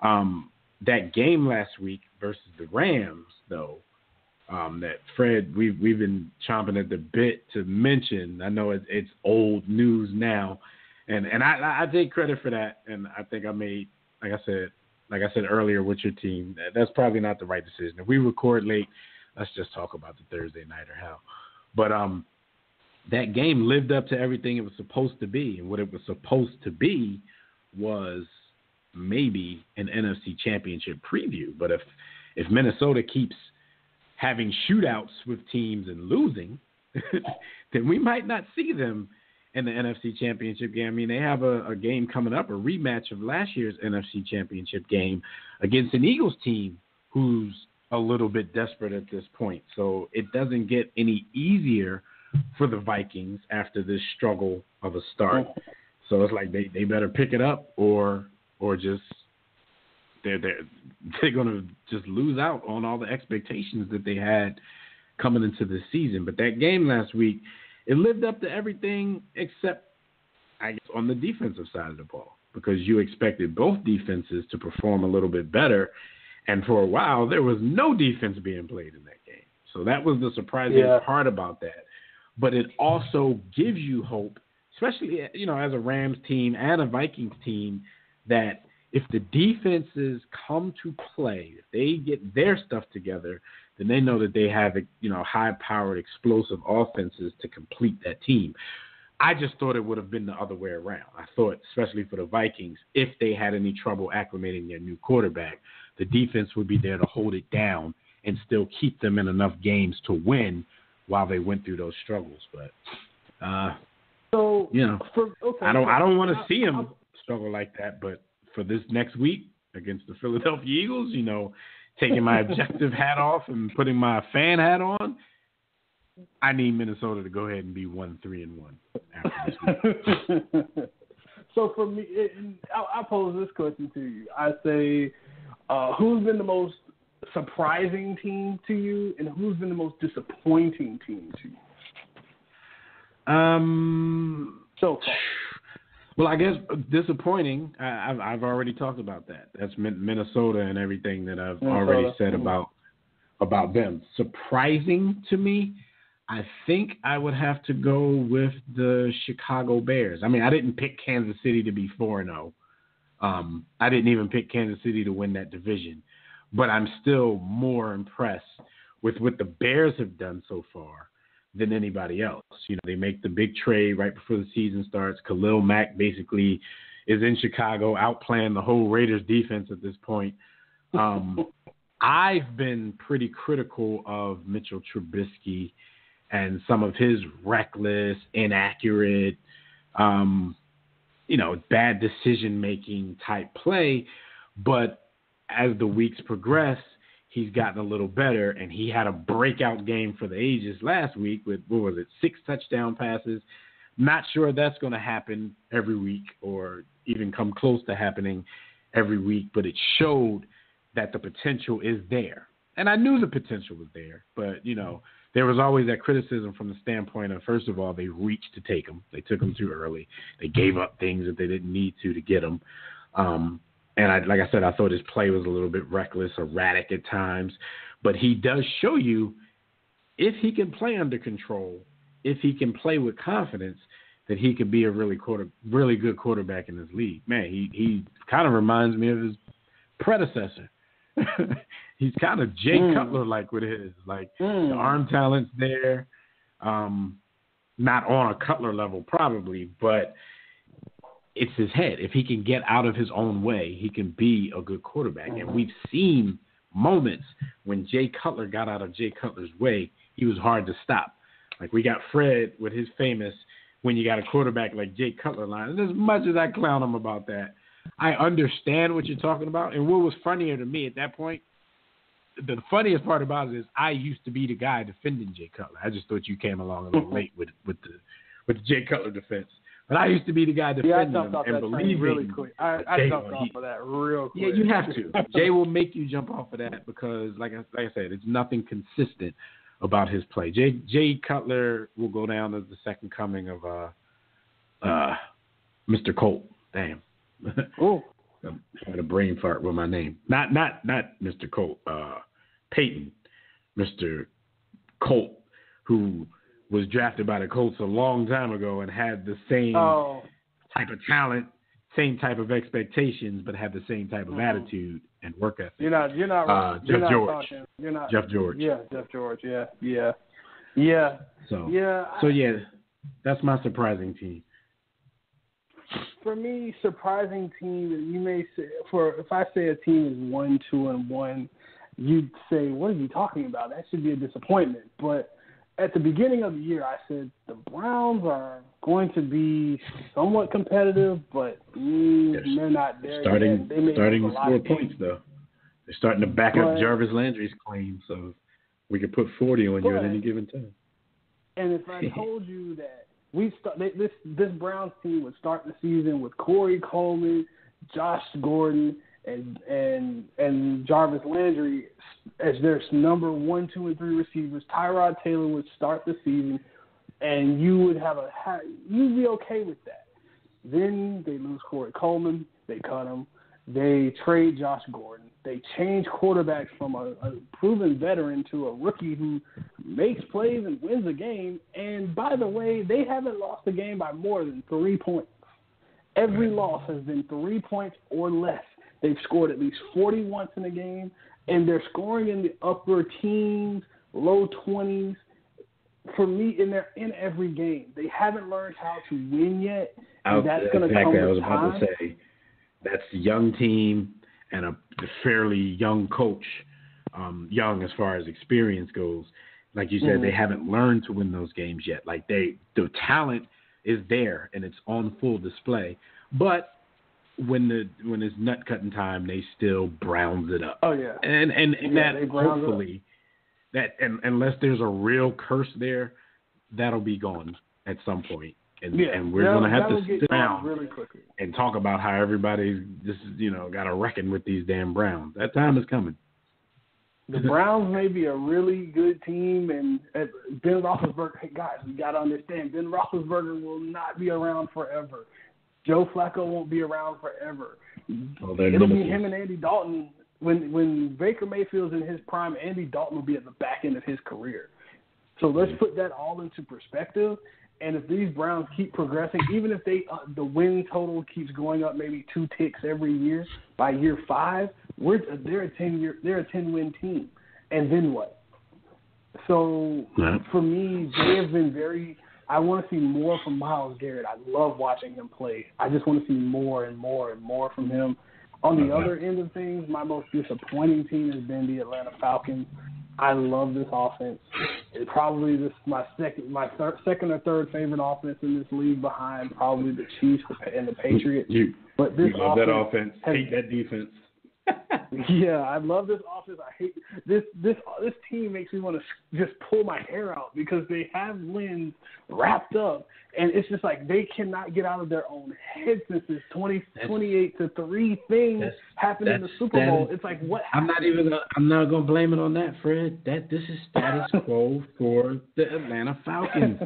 That game last week versus the Rams, though, that Fred, we've been chomping at the bit to mention. I know it's old news now, and I take credit for that. And I think I made, like I said earlier with your team, that's probably not the right decision. If we record late, let's just talk about the Thursday nighter, hell. But that game lived up to everything it was supposed to be, and what it was supposed to be was maybe an NFC Championship preview. But if Minnesota keeps having shootouts with teams and losing, then we might not see them in the NFC Championship game. I mean, they have a game coming up, a rematch of last year's NFC Championship game against an Eagles team who's a little bit desperate at this point. So it doesn't get any easier for the Vikings after this struggle of a start. So it's like they better pick it up or just they're going to just lose out on all the expectations that they had coming into the season. But that game last week, it lived up to everything except, I guess, on the defensive side of the ball, because you expected both defenses to perform a little bit better. And for a while, there was no defense being played in that game. So that was the surprising part about that. But it also gives you hope, especially, as a Rams team and a Vikings team, that if the defenses come to play, if they get their stuff together, then they know that they have, high-powered, explosive offenses to complete that team. I just thought it would have been the other way around. I thought, especially for the Vikings, if they had any trouble acclimating their new quarterback, the defense would be there to hold it down and still keep them in enough games to win while they went through those struggles. But, I don't want to see them struggle like that, but for this next week against the Philadelphia Eagles, taking my objective hat off and putting my fan hat on, I need Minnesota to go ahead and be 1-3-1 after this week. So for me, I pose this question to you. I say, who's been the most surprising team to you, and who's been the most disappointing team to you? So far. Well, I guess disappointing. I've already talked about that. That's Minnesota and everything that I've already said about them. Surprising to me, I think I would have to go with the Chicago Bears. I mean, I didn't pick Kansas City to be 4-0. I didn't even pick Kansas City to win that division. But I'm still more impressed with what the Bears have done so far than anybody else. They make the big trade right before the season starts. Khalil Mack basically is in Chicago, outplaying the whole Raiders defense at this point. I've been pretty critical of Mitchell Trubisky and some of his reckless, inaccurate, bad decision-making type play. But as the weeks progress, he's gotten a little better, and he had a breakout game for the ages last week with, 6 touchdown passes. Not sure that's going to happen every week or even come close to happening every week, but it showed that the potential is there. And I knew the potential was there, but, there was always that criticism from the standpoint of, first of all, they reached to take him. They took him too early. They gave up things that they didn't need to get him. And like I said, I thought his play was a little bit reckless, erratic at times. But he does show you, if he can play under control, if he can play with confidence, that he could be a really good quarterback in this league. Man, he kind of reminds me of his predecessor. He's kind of Jay Cutler-like with his. Like, the arm talent's there. Not on a Cutler level probably, but it's his head. If he can get out of his own way, he can be a good quarterback. And we've seen moments when Jay Cutler got out of Jay Cutler's way, he was hard to stop. Like, we got Fred with his famous, when you got a quarterback like Jay Cutler line. And as much as I clown him about that, I understand what you're talking about. And what was funnier to me at that point, the funniest part about it is I used to be the guy defending Jay Cutler. I just thought you came along a little late with the Jay Cutler defense. But I used to be the guy defending him and believing. Really quick. I jumped off of that real quick. Yeah, you have to. Jay will make you jump off of that because, like I said, it's nothing consistent about his play. Jay Cutler will go down as the second coming of Mr. Colt. Damn. Oh. I had a brain fart with my name. Not Mr. Colt. Peyton. Mr. Colt who was drafted by the Colts a long time ago and had the same type of talent, same type of expectations, but had the same type of attitude and work ethic. You're not Jeff George. Talking. You're not Jeff George. Yeah, Jeff George. Yeah. So that's my surprising team. For me, surprising team, you may say, if I say a team is 1-2-1, you'd say, what are you talking about? That should be a disappointment. But at the beginning of the year, I said the Browns are going to be somewhat competitive, but they're not there starting yet. to score points, though. They're starting to back up Jarvis Landry's claim, so we could put 40 on you at any given time. And if I told you that this Browns team would start the season with Corey Coleman, Josh Gordon, and Jarvis Landry as their number 1, 2, and 3 receivers, Tyrod Taylor would start the season, and you would you'd be okay with that. Then they lose Corey Coleman, they cut him, they trade Josh Gordon, they change quarterbacks from a proven veteran to a rookie who makes plays and wins a game. And by the way, they haven't lost a game by more than 3 points. Every loss has been 3 points or less. They've scored at least 40 once in a game, and they're scoring in the upper teens, low 20s. For me, in every game, they haven't learned how to win yet. And that's going to come with time. I was about to say, that's a young team and a fairly young coach, young as far as experience goes. Like you said, they haven't learned to win those games yet. Like the talent is there and it's on full display, but when it's nut cutting time, they still Browns it up. Oh yeah, and that hopefully that unless there's a real curse there, that'll be gone at some point. And we're going to have to sit down really quickly and talk about how everybody's just, got to reckon with these damn Browns. That time is coming. The Browns may be a really good team, and Ben Roethlisberger, hey guys, you got to understand, Ben Roethlisberger will not be around forever. Joe Flacco won't be around forever. It'll be him and Andy Dalton. When Baker Mayfield's in his prime, Andy Dalton will be at the back end of his career. So let's put that all into perspective. And if these Browns keep progressing, even if the win total keeps going up maybe 2 ticks every year, by year 5, they're a 10-win team. And then what? So for me, they have been I want to see more from Myles Garrett. I love watching him play. I just want to see more and more and more from him. On the other end of things, my most disappointing team has been the Atlanta Falcons. I love this offense. It's probably my second or third favorite offense in this league, behind probably the Chiefs and the Patriots. You love that offense. Hate that defense. Yeah, I love this offense. I hate this team. Makes me want to just pull my hair out because they have Lynn wrapped up, and it's just like they cannot get out of their own head since this 28-3 thing happened in the Super Bowl. It's like, what happened? I'm not gonna blame it on that, Fred. This is status quo for the Atlanta Falcons.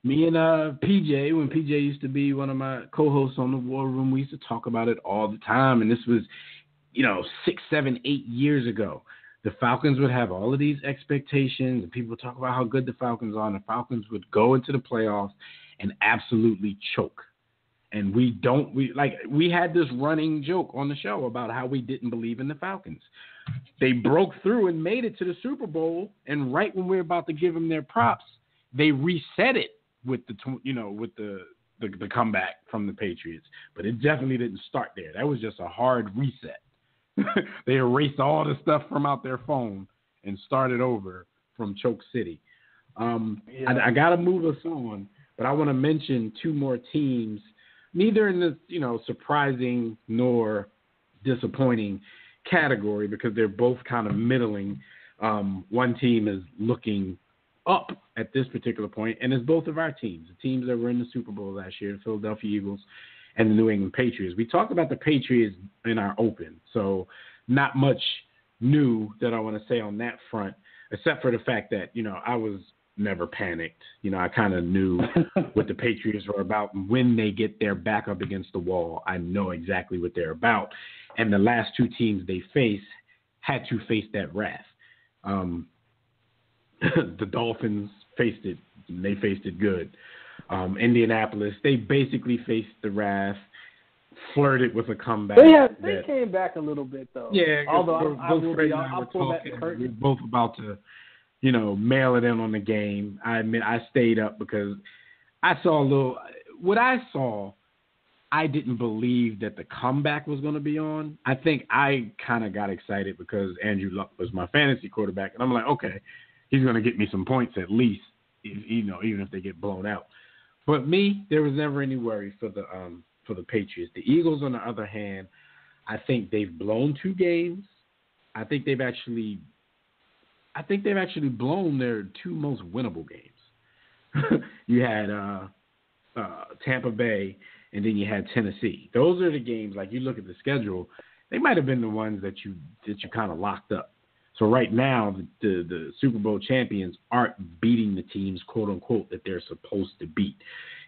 Me and PJ, when PJ used to be one of my co-hosts on the War Room, we used to talk about it all the time, and this was 6, 7, 8 years ago. The Falcons would have all of these expectations, and people would talk about how good the Falcons are, and the Falcons would go into the playoffs and absolutely choke. And we had this running joke on the show about how we didn't believe in the Falcons. They broke through and made it to the Super Bowl, and right when we were about to give them their props, they reset it with the comeback from the Patriots. But it definitely didn't start there. That was just a hard reset. They erased all the stuff from out their phone and started over from Choke City. I got to move us on, but I want to mention 2 more teams, neither in the surprising nor disappointing category, because they're both kind of middling. One team is looking up at this particular point, and it's both of our teams, the teams that were in the Super Bowl last year, the Philadelphia Eagles and the New England Patriots. We talked about the Patriots in our open, so not much new that I want to say on that front, except for the fact that, I was never panicked. I kind of knew what the Patriots were about. When they get their back up against the wall, I know exactly what they're about. And the last 2 teams they had to face that wrath. The Dolphins faced it, and they faced it good. Indianapolis, they basically faced the wrath, flirted with a comeback. They came back a little bit, though. Yeah, although I'll pull back the curtain. We're both about to, mail it in on the game. I admit I stayed up because I saw what I saw, I didn't believe that the comeback was going to be on. I think I kind of got excited because Andrew Luck was my fantasy quarterback, and I'm like, okay, he's going to get me some points at least, even if they get blown out. But there was never any worry for the Patriots. The Eagles, on the other hand, I think they've blown 2 games. I think they've actually blown their 2 most winnable games. You had Tampa Bay, and then you had Tennessee. Those are the games. Like, you look at the schedule, they might have been the ones that you kind of locked up. So right now, the Super Bowl champions aren't beating the teams, quote unquote, that they're supposed to beat.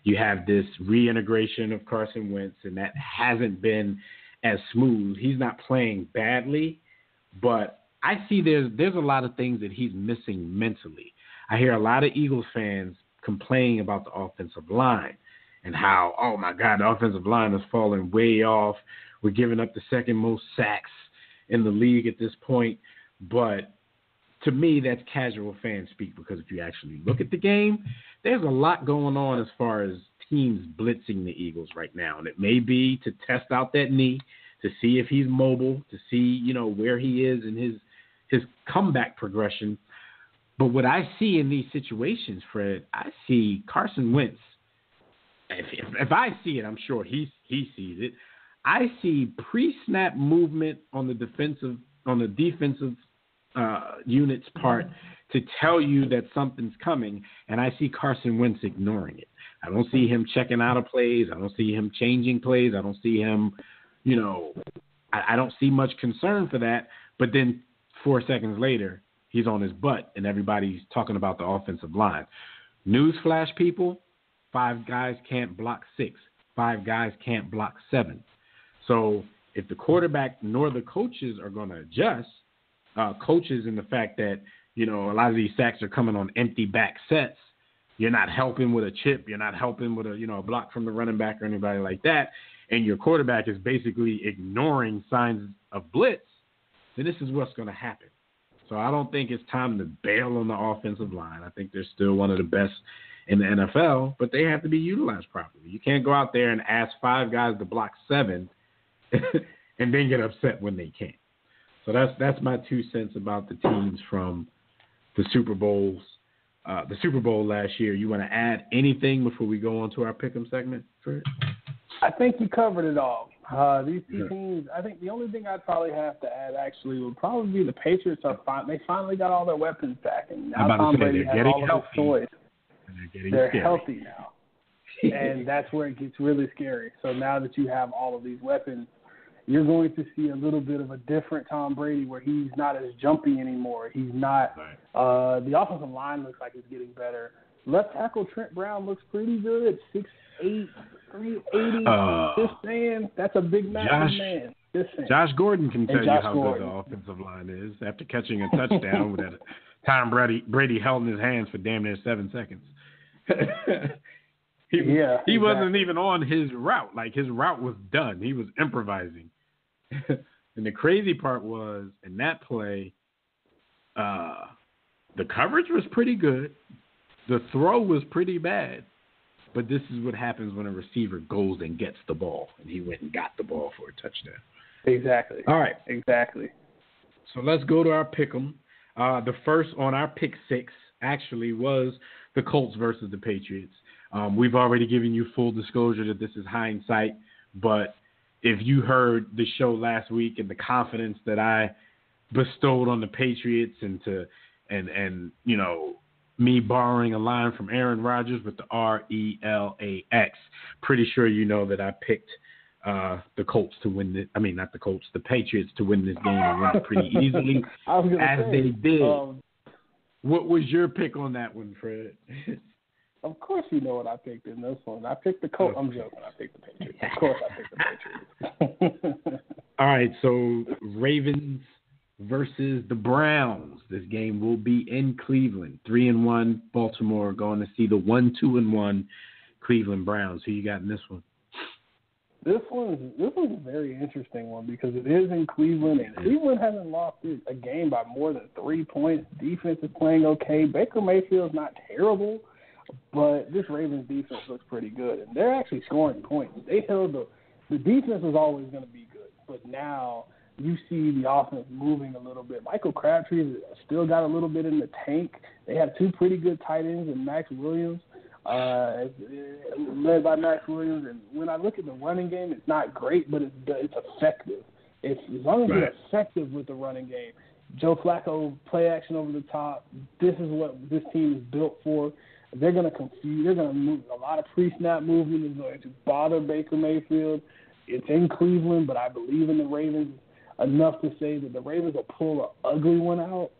You have this reintegration of Carson Wentz, and that hasn't been as smooth. He's not playing badly, but I see there's a lot of things that he's missing mentally. I hear a lot of Eagles fans complaining about the offensive line and how, oh my God, the offensive line has fallen way off. We're giving up the second most sacks in the league at this point. But to me, that's casual fan speak, because if you actually look at the game, there's a lot going on as far as teams blitzing the Eagles right now. And it may be to test out that knee, to see if he's mobile, to see, where he is in his comeback progression. But what I see in these situations, Fred, I see Carson Wentz. If I see it, I'm sure he sees it. I see pre-snap movement on the defensive unit's part to tell you that something's coming, and I see Carson Wentz ignoring it. I don't see him checking out of plays. I don't see him changing plays. I don't see him, I don't see much concern for that. But then 4 seconds later, he's on his butt, and everybody's talking about the offensive line. Newsflash, people, 5 guys can't block 6. 5 guys can't block 7. So if the quarterback nor the coaches are going to adjust, coaches in the fact that, a lot of these sacks are coming on empty back sets, you're not helping with a chip, you're not helping with a block from the running back or anybody like that, and your quarterback is basically ignoring signs of blitz, then this is what's going to happen. So I don't think it's time to bail on the offensive line. I think they're still one of the best in the NFL, but they have to be utilized properly. You can't go out there and ask 5 guys to block 7 and then get upset when they can't. So that's my 2 cents about the teams from the Super Bowls, the Super Bowl last year. You want to add anything before we go on to our pick'em segment, Fred? I think you covered it all. These 2 teams, I think the only thing I'd probably have to add actually would probably be the Patriots they finally got all their weapons back, and now Tom Brady has all of his toys. They're healthy now, and that's where it gets really scary. So now that you have all of these weapons, you're going to see a little bit of a different Tom Brady where he's not as jumpy anymore. He's not the offensive line looks like it's getting better. Left tackle Trent Brown looks pretty good, 6'8", 380. Just saying, that's a big massive man. Josh Gordon can tell you how good the offensive line is after catching a touchdown with that Tom Brady held in his hands for damn near 7 seconds. He wasn't even on his route. Like, his route was done. He was improvising. And the crazy part was, in that play, the coverage was pretty good. The throw was pretty bad. But this is what happens when a receiver goes and gets the ball. And he went and got the ball for a touchdown. Exactly. All right. Exactly. So let's go to our pick'em. The first on our pick 6 actually was the Colts versus the Patriots. We've already given you full disclosure that this is hindsight, but if you heard the show last week and the confidence that I bestowed on the Patriots and me borrowing a line from Aaron Rodgers with the RELAX, pretty sure you know that I picked the Colts to win the Patriots to win this game and win it pretty easily they did. What was your pick on that one, Fred? Of course you know what I picked in this one. I picked the Colts. I'm joking. I picked the Patriots. Of course I picked the Patriots. All right, so Ravens versus the Browns. This game will be in Cleveland. 3-1 Baltimore going to see the 1-2-1 Cleveland Browns. Who you got in this one? This one's a very interesting one because it is in Cleveland, and Cleveland hasn't lost a game by more than 3 points. Defense is playing okay. Baker Mayfield's not terrible, but this Ravens defense looks pretty good, and they're actually scoring points. They held the defense was always going to be good, but now you see the offense moving a little bit. Michael Crabtree still got a little bit in the tank. They have two pretty good tight ends in Max Williams, led by Max Williams. And when I look at the running game, it's not great, but it's effective. As long as you're effective with the running game. Joe Flacco, play action over the top. This is what this team is built for. They're going to confuse. They're going to move a lot of pre-snap movement is going to bother Baker Mayfield. It's in Cleveland, but I believe in the Ravens enough to say that the Ravens will pull an ugly one out.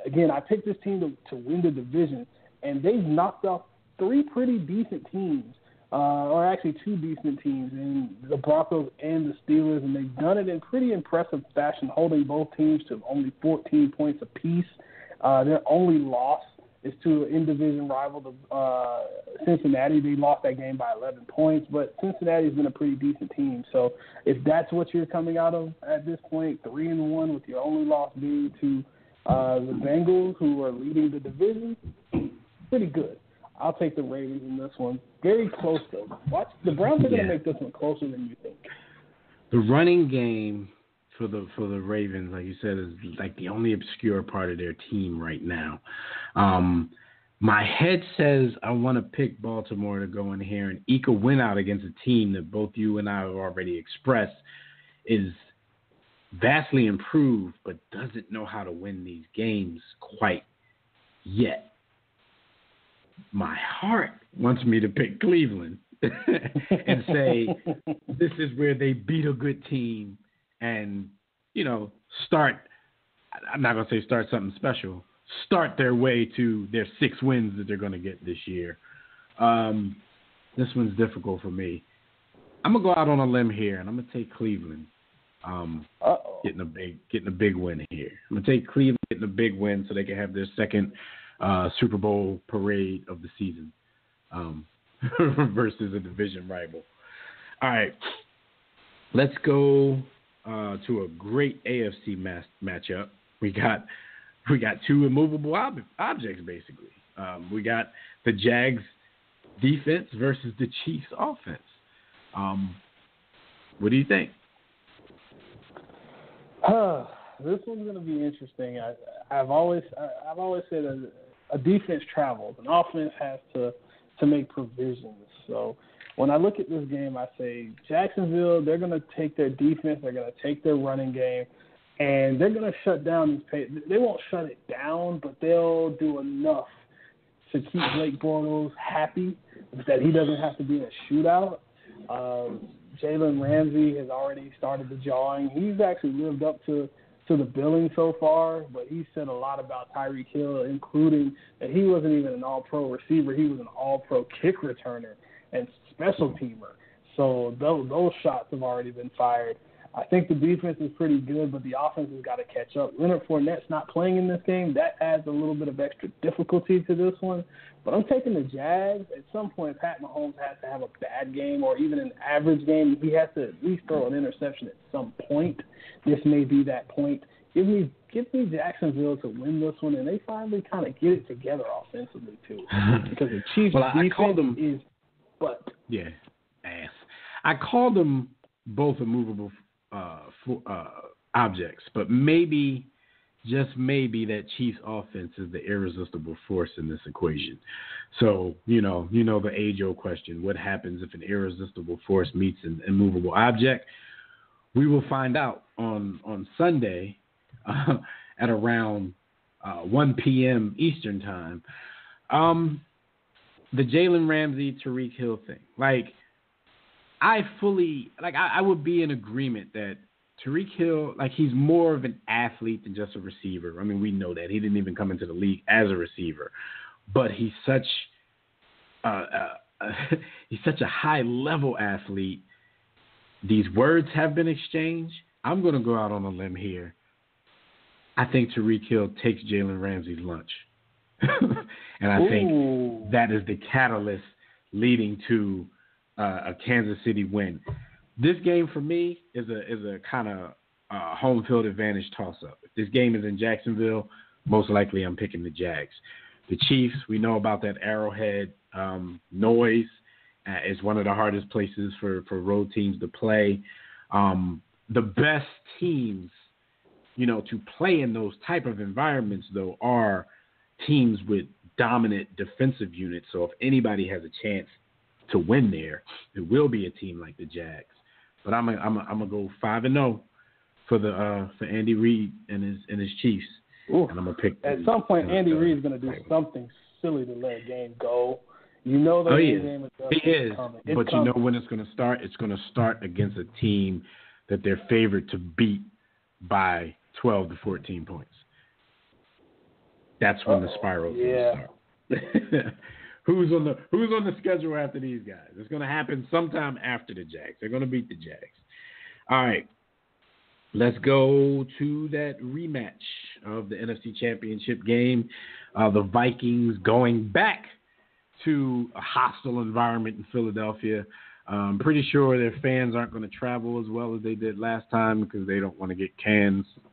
Again, I picked this team to win the division, and they've knocked off three pretty decent teams, or actually two decent teams, in the Broncos and the Steelers, and they've done it in pretty impressive fashion, holding both teams to only 14 points apiece. Their only loss is to an in-division rival, Cincinnati. They lost that game by 11 points, but Cincinnati's been a pretty decent team. So if that's what you're coming out of at this point, 3-1 with your only loss being to the Bengals, who are leading the division, pretty good. I'll take the Ravens in this one. Very close, though. Watch, the Browns are going to make this one closer than you think. The running game for the Ravens, like you said, is like the only obscure part of their team right now. My head says I want to pick Baltimore to go in here and eke a win out against a team that both you and I have already expressed is vastly improved but doesn't know how to win these games quite yet. My heart wants me to pick Cleveland and say this is where they beat a good team and, start something special, start their way to their 6 wins that they're going to get this year. This one's difficult for me. I'm going to go out on a limb here, and I'm going to take Cleveland getting a big win here. I'm going to take Cleveland getting a big win so they can have their second Super Bowl parade of the season versus a division rival. All right, let's go to a great AFC matchup. We got two immovable objects, basically. We got the Jags defense versus the Chiefs offense. What do you think? This one's going to be interesting. I've always said a defense travels. An offense has to make provisions. So when I look at this game, I say Jacksonville, they're going to take their defense, they're going to take their running game, and they're going to shut down these pace. They won't shut it down, but they'll do enough to keep Blake Bortles happy that he doesn't have to be in a shootout. Jalen Ramsey has already started the jawing. He's actually lived up to the billing so far, but he said a lot about Tyreek Hill, including that he wasn't even an all-pro receiver. He was an all-pro kick returner and special teamer. So those shots have already been fired. I think the defense is pretty good, but the offense has got to catch up. Leonard Fournette's not playing in this game. That adds a little bit of extra difficulty to this one. But I'm taking the Jags. At some point, Pat Mahomes has to have a bad game or even an average game. He has to at least throw an interception at some point. This may be that point. Give me Jacksonville to win this one, and they finally kind of get it together offensively, too. Because the Chiefs' defense is butt. Yeah, ass. I called them both immovable objects, but maybe, just maybe, that Chiefs offense is the irresistible force in this equation. So, you know the age-old question, what happens if an irresistible force meets an immovable object? We will find out on Sunday at around 1 p.m. Eastern time. The Jalen Ramsey, Tyreek Hill thing. I would be in agreement that Tyreek Hill, he's more of an athlete than just a receiver. I mean, we know that. He didn't even come into the league as a receiver. But he's such a high-level athlete. These words have been exchanged. I'm going to go out on a limb here I think Tyreek Hill takes Jalen Ramsey's lunch. And I think that is the catalyst leading to a Kansas City win. This game for me is a kind of home field advantage toss-up. If this game is in Jacksonville, most likely I'm picking the Jags. The Chiefs, we know about that Arrowhead noise. It's one of the hardest places for road teams to play. The best teams, to play in those type of environments, though, are teams with dominant defensive units. So if anybody has a chance to win there, it will be a team like the Jags. But I'm gonna go 5-0 for Andy Reid and his Chiefs. Ooh. And I'm gonna pick. At some point, Andy Reid's gonna do something silly to let a game go. The game is coming. He is. But you know when it's gonna start? It's gonna start against a team that they're favored to beat by 12 to 14 points. That's when the spiral's gonna start. Who's on the schedule after these guys? It's going to happen sometime after the Jags. They're going to beat the Jags. All right. Let's go to that rematch of the NFC Championship game. The Vikings going back to a hostile environment in Philadelphia. I'm pretty sure their fans aren't going to travel as well as they did last time because they don't want to get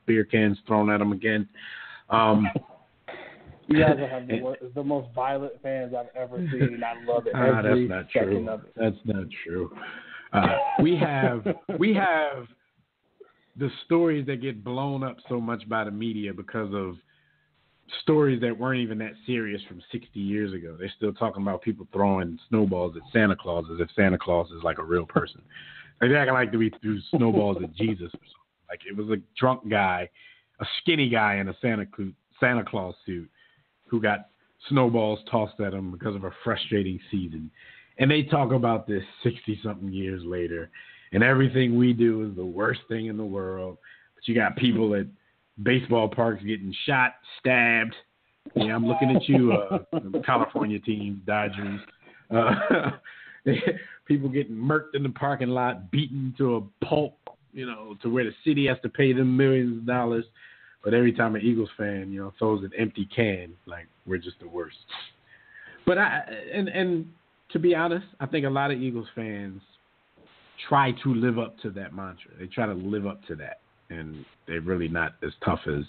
beer cans thrown at them again. You guys have the most violent fans I've ever seen. I love it. Every second of it. That's not true. We have the stories that get blown up so much by the media because of stories that weren't even that serious from 60 years ago. They're still talking about people throwing snowballs at Santa Claus as if Santa Claus is like a real person. They're acting like we threw snowballs at Jesus or something. Like it was a drunk guy, a skinny guy in a Santa Claus suit, who got snowballs tossed at him because of a frustrating season. And they talk about this 60-something years later, and everything we do is the worst thing in the world. But you got people at baseball parks getting shot, stabbed. Yeah, I'm looking at you, California team, Dodgers. People getting murked in the parking lot, beaten to a pulp, to where the city has to pay them millions of dollars. But every time an Eagles fan, throws an empty can, like we're just the worst. But and to be honest, I think a lot of Eagles fans try to live up to that mantra. They try to live up to that, and they're really not as tough as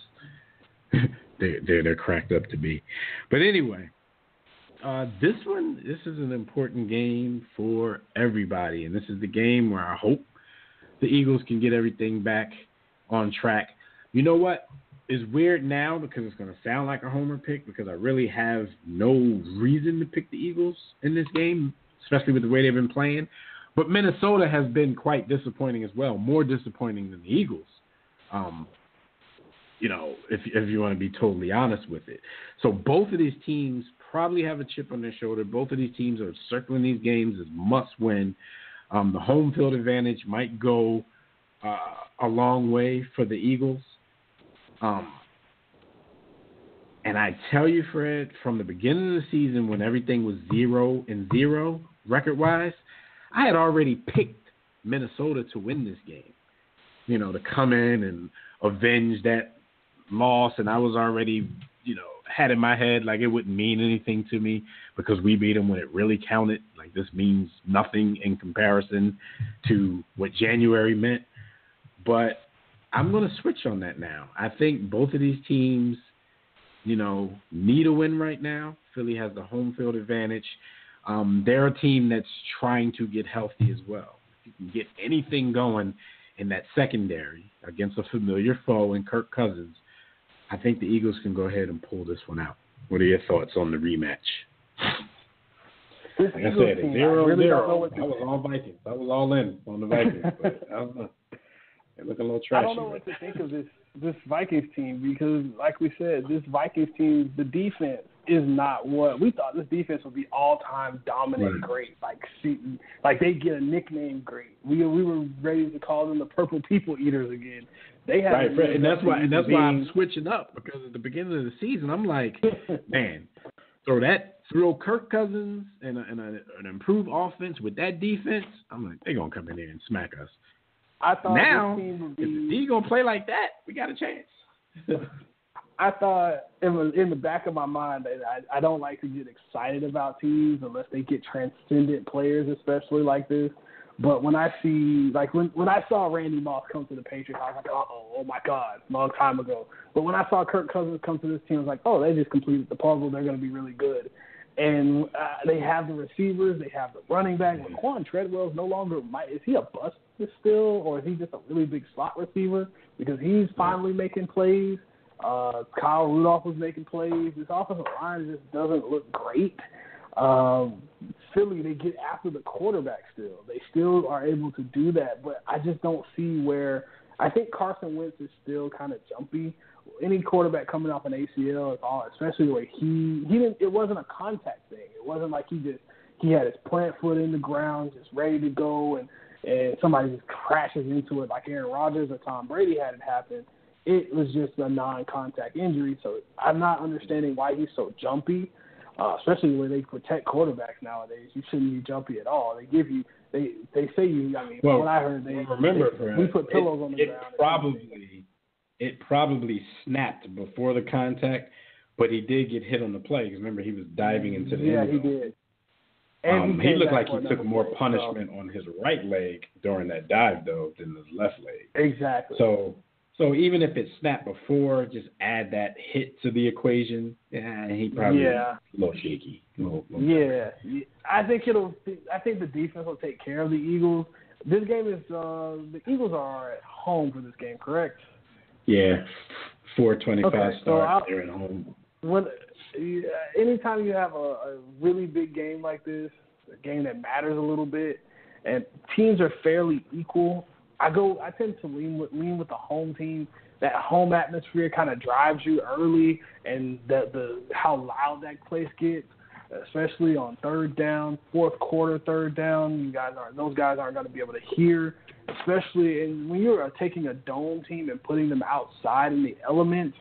they're cracked up to be. But anyway, this is an important game for everybody, and this is the game where I hope the Eagles can get everything back on track. You know what? It's weird now because it's going to sound like a homer pick because I really have no reason to pick the Eagles in this game, especially with the way they've been playing. But Minnesota has been quite disappointing as well, more disappointing than the Eagles, if you want to be totally honest with it. So both of these teams probably have a chip on their shoulder. Both of these teams are circling these games as must-win. The home field advantage might go a long way for the Eagles. And I tell you, Fred, from the beginning of the season when everything was 0-0 record-wise, I had already picked Minnesota to win this game, to come in and avenge that loss. And I was already, had in my head like it wouldn't mean anything to me because we beat them when it really counted. Like this means nothing in comparison to what January meant. But I'm going to switch on that now. I think both of these teams, need a win right now. Philly has the home field advantage. They're a team that's trying to get healthy as well. If you can get anything going in that secondary against a familiar foe in Kirk Cousins, I think the Eagles can go ahead and pull this one out. What are your thoughts on the rematch? Like I said, 0-0. I was all Vikings. I was all in on the Vikings. But I don't know. They look a little trashy. I don't know what to think of this Vikings team because, like we said, this Vikings team, the defense is not what we thought. This defense would be all-time dominant, great. Like they get a nickname, great. We were ready to call them the Purple People Eaters again. They have and that's why I'm switching up because at the beginning of the season I'm like, man, throw Kirk Cousins and an improved offense with that defense. I'm like, they're gonna come in there and smack us. I thought now, this team would be... if he's going to play like that, we got a chance. I thought in the back of my mind that I don't like to get excited about teams unless they get transcendent players, especially like this. But when I see, like when I saw Randy Moss come to the Patriots, I was like, oh my God, long time ago. But when I saw Kirk Cousins come to this team, I was like, oh, they just completed the puzzle. They're going to be really good. And they have the receivers, they have the running back. Laquan Treadwell is no longer is he a bust still, or is he just a really big slot receiver? Because he's finally making plays. Kyle Rudolph was making plays. This offensive line just doesn't look great. Philly, they get after the quarterback still. They still are able to do that, but I just don't see where – I think Carson Wentz is still kind of jumpy. Any quarterback coming off an ACL, especially the way he didn't – it wasn't a contact thing. It wasn't like he had his plant foot in the ground just ready to go and somebody just crashes into it like Aaron Rodgers or Tom Brady had it happen. It was just a non-contact injury, so I'm not understanding why he's so jumpy. Especially the way they protect quarterbacks nowadays. You shouldn't be jumpy at all. They give you, they say you. I mean, from what I heard, we put pillows on the ground. It probably snapped before the contact, but he did get hit on the play. Because remember, he was diving into the end zone. He did. And he looked like he took more punishment on his right leg during that dive, though, than his left leg. Exactly. So even if it snapped before, just add that hit to the equation. Yeah, he probably a little shaky. I think the defense will take care of the Eagles. This game is the Eagles are at home for this game, correct? Yeah, 4:25 start. They're at home. Anytime you have a really big game like this, a game that matters a little bit, and teams are fairly equal. I tend to lean with the home team. That home atmosphere kind of drives you early, and the how loud that place gets, especially on third down, fourth quarter, third down. Those guys aren't going to be able to hear, especially when you're taking a dome team and putting them outside in the elements.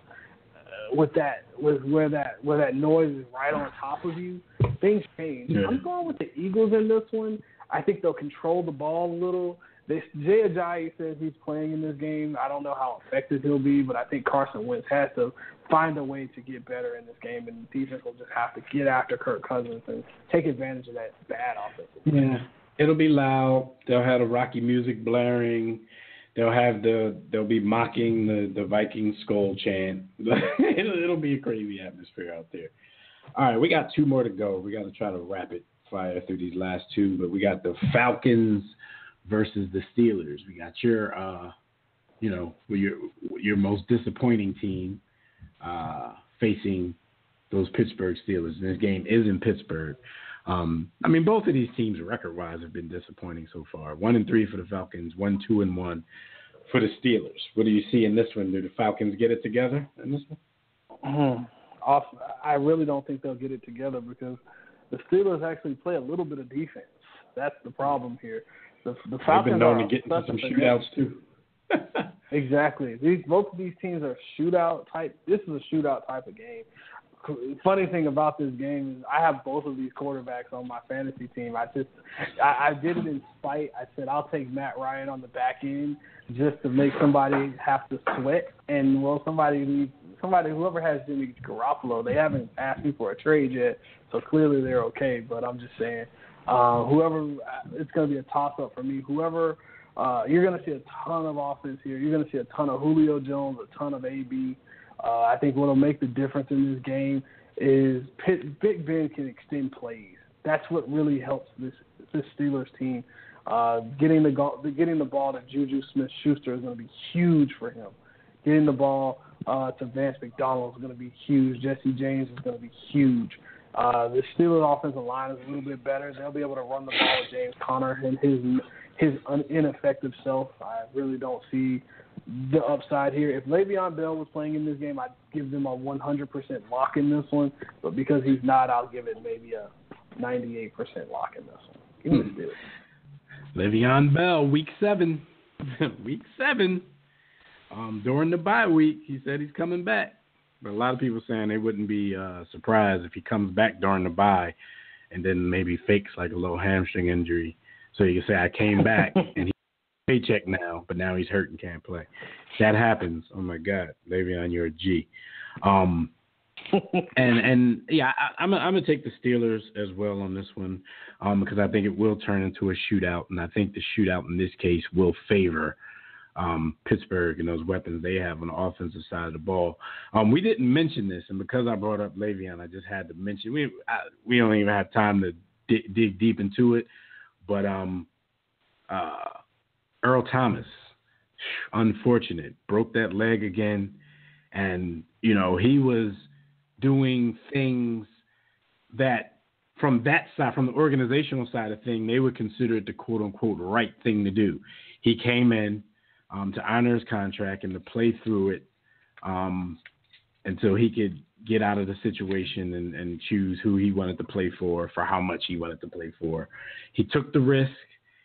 Where that noise is right on top of you, things change. Yeah. I'm going with the Eagles in this one. I think they'll control the ball a little. Jay Ajayi says he's playing in this game. I don't know how effective he'll be, but I think Carson Wentz has to find a way to get better in this game, and the defense will just have to get after Kirk Cousins and take advantage of that bad offense. Yeah, it'll be loud. They'll have the Rocky music blaring. They'll be mocking the Viking skull chant. It'll be a crazy atmosphere out there. All right, we got two more to go. We got to try to rapid fire through these last two, but we got the Falcons versus the Steelers. We got your most disappointing team facing those Pittsburgh Steelers. And this game is in Pittsburgh. Both of these teams record-wise have been disappointing so far. 1-3 for the Falcons, 2-1 for the Steelers. What do you see in this one? Do the Falcons get it together in this one? I really don't think they'll get it together because the Steelers actually play a little bit of defense. That's the problem here. The Falcons have been known to get into some shootouts too. Exactly. Both of these teams are shootout type. This is a shootout type of game. Funny thing about this game is I have both of these quarterbacks on my fantasy team. I did it in spite. I said I'll take Matt Ryan on the back end just to make somebody have to sweat. And whoever has Jimmy Garoppolo, they haven't asked me for a trade yet, so clearly they're okay. But I'm just saying, it's going to be a toss-up for me. Whoever, you're going to see a ton of offense here. You're going to see a ton of Julio Jones, a ton of AB. I think what will make the difference in this game is Big Ben can extend plays. That's what really helps this Steelers team. Getting the ball to Juju Smith-Schuster is going to be huge for him. Getting the ball to Vance McDonald is going to be huge. Jesse James is going to be huge. The Steelers' offensive line is a little bit better. They'll be able to run the ball with James Conner and his ineffective self. I really don't see the upside here. If Le'Veon Bell was playing in this game, I'd give them a 100% lock in this one. But because he's not, I'll give it maybe a 98% lock in this one. Give me the Steelers. Le'Veon Bell, week 7. Week 7. During the bye week, he said he's coming back. But a lot of people saying they wouldn't be surprised if he comes back during the bye and then maybe fakes like a little hamstring injury. So you can say, I came back and paycheck now, but now he's hurt and can't play. That happens. Oh my God, Le'Veon, you're a G. And yeah, I'm gonna take the Steelers as well on this one, because I think it will turn into a shootout, and I think the shootout in this case will favor Pittsburgh and those weapons they have on the offensive side of the ball. We didn't mention this, and because I brought up Le'Veon, I just had to mention. We don't even have time to dig deep into it, but Earl Thomas, unfortunate, broke that leg again, and he was doing things that from that side, from the organizational side of things, they would consider it the quote unquote right thing to do. He came in to honor his contract and to play through it until he could get out of the situation and choose who he wanted to play for how much he wanted to play for. He took the risk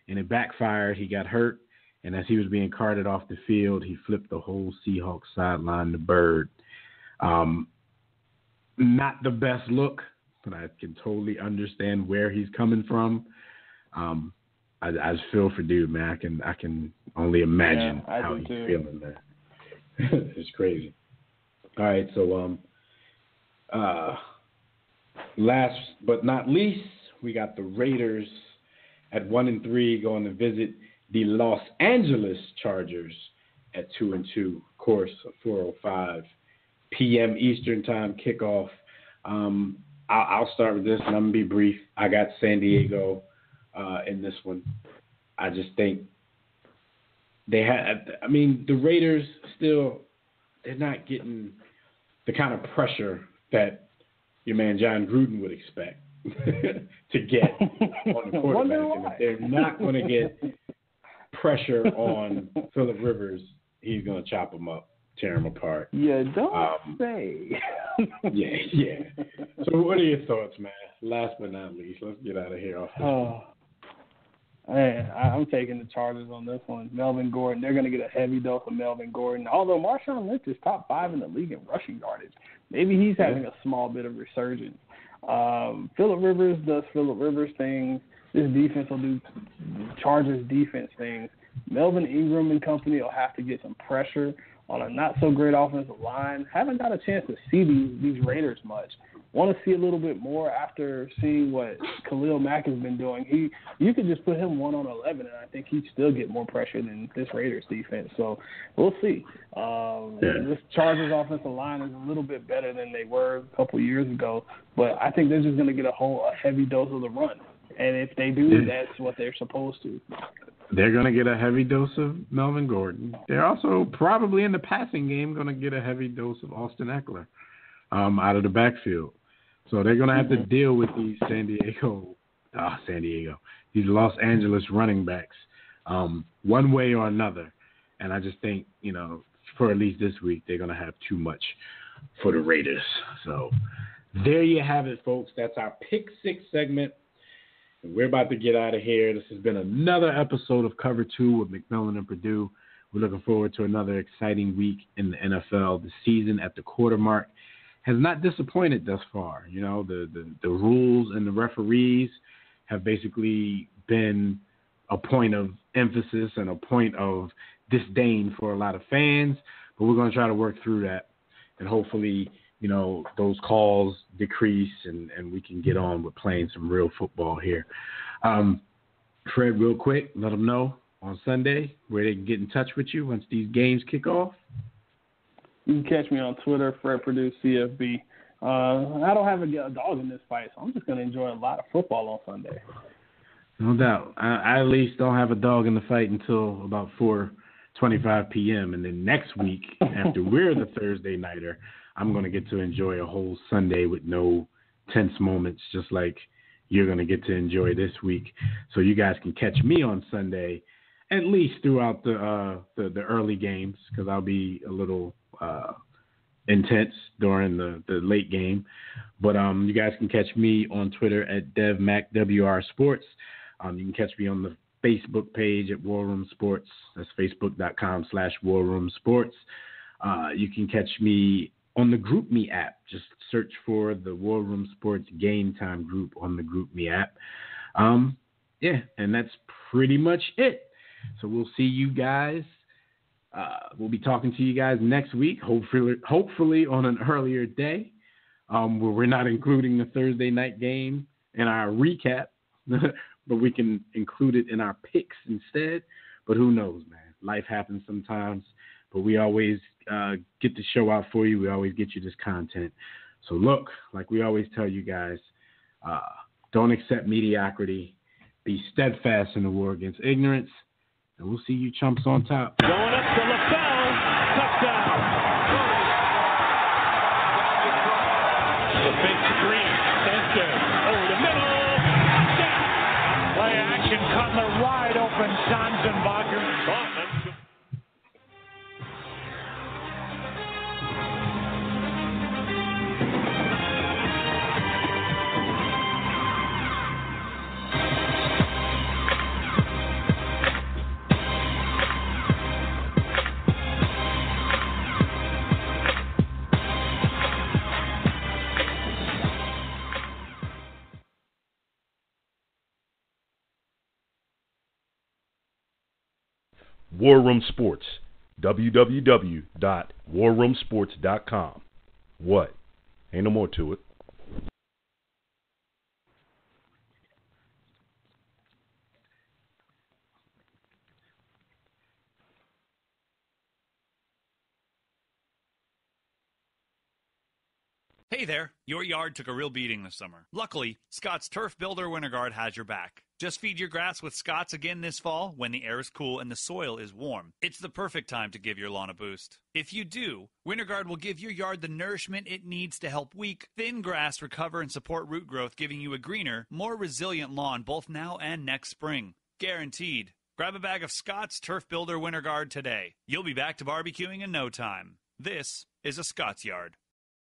and it backfired. He got hurt. And as he was being carted off the field, he flipped the whole Seahawks sideline to Bird. Not the best look, but I can totally understand where he's coming from. I just feel for dude, man. I can only imagine how he's feeling there. It's crazy. All right, so last but not least, we got the Raiders at 1-3 going to visit the Los Angeles Chargers at 2-2. Of course, a 4:05 p.m. Eastern time kickoff. I'll start with this, and I'm going to be brief. I got San Diego in this one. I just think the Raiders still, they're not getting the kind of pressure that your man John Gruden would expect to get on the quarterback. And if they're not going to get pressure on Phillip Rivers, he's going to chop them up, tear them apart. Yeah, don't say. Yeah. So what are your thoughts, man? Last but not least, let's get out of here off this Man, I'm taking the Chargers on this one. Melvin Gordon, they're going to get a heavy dose of Melvin Gordon. Although Marshawn Lynch is top 5 in the league in rushing yardage, maybe he's having a small bit of resurgence. Phillip Rivers does Phillip Rivers things. This defense will do Chargers defense things. Melvin Ingram and company will have to get some pressure on a not-so-great offensive line. Haven't got a chance to see these Raiders much. Want to see a little bit more after seeing what Khalil Mack has been doing. You could just put him 1-on-11, and I think he'd still get more pressure than this Raiders defense. So we'll see. This Chargers offensive line is a little bit better than they were a couple years ago, but I think they're just going to get a heavy dose of the run. And if they do, that's what they're supposed to. They're going to get a heavy dose of Melvin Gordon. They're also probably in the passing game going to get a heavy dose of Austin Eckler out of the backfield. So they're going to have to deal with these these Los Angeles running backs one way or another. And I just think, for at least this week, they're going to have too much for the Raiders. So there you have it, folks. That's our Pick 6 segment. We're about to get out of here. This has been another episode of Cover 2 with McMillan and Purdue. We're looking forward to another exciting week in the NFL. The season at the quarter mark has not disappointed thus far. The rules and the referees have basically been a point of emphasis and a point of disdain for a lot of fans. But we're going to try to work through that, and hopefully those calls decrease and we can get on with playing some real football here. Fred, real quick, let them know on Sunday where they can get in touch with you once these games kick off. You can catch me on Twitter, Fred Purdue CFB. I don't have a dog in this fight, so I'm just going to enjoy a lot of football on Sunday. No doubt. I at least don't have a dog in the fight until about 4:25 p.m. And then next week, after we're the Thursday nighter, I'm going to get to enjoy a whole Sunday with no tense moments, just like you're going to get to enjoy this week. So you guys can catch me on Sunday, at least throughout the early games, because I'll be a little intense during the late game. But you guys can catch me on Twitter at DevMacWR Sports. You can catch me on the Facebook page at War Room Sports. That's facebook.com/War Room Sports. You can catch me on the GroupMe app. Just search for the War Room Sports Game Time group on the GroupMe app. And that's pretty much it. So we'll see you guys. We'll be talking to you guys next week, hopefully on an earlier day, where we're not including the Thursday night game in our recap, but we can include it in our picks instead. But who knows, man? Life happens sometimes, but we always get the show out for you. We always get you this content. So look, like we always tell you guys, don't accept mediocrity. Be steadfast in the war against ignorance. And we'll see you chumps on top. Going up to LaFell. Touchdown. The big screen. Sanchez over the middle. Touchdown. Play action. Cutler wide open. Sanzenbacher. War Room Sports, www.warroomsports.com. What? Ain't no more to it. Hey there, your yard took a real beating this summer. Luckily, Scott's Turf Builder WinterGuard has your back. Just feed your grass with Scott's again this fall when the air is cool and the soil is warm. It's the perfect time to give your lawn a boost. If you do, WinterGuard will give your yard the nourishment it needs to help weak, thin grass recover and support root growth, giving you a greener, more resilient lawn both now and next spring. Guaranteed. Grab a bag of Scott's Turf Builder WinterGuard today. You'll be back to barbecuing in no time. This is a Scott's Yard.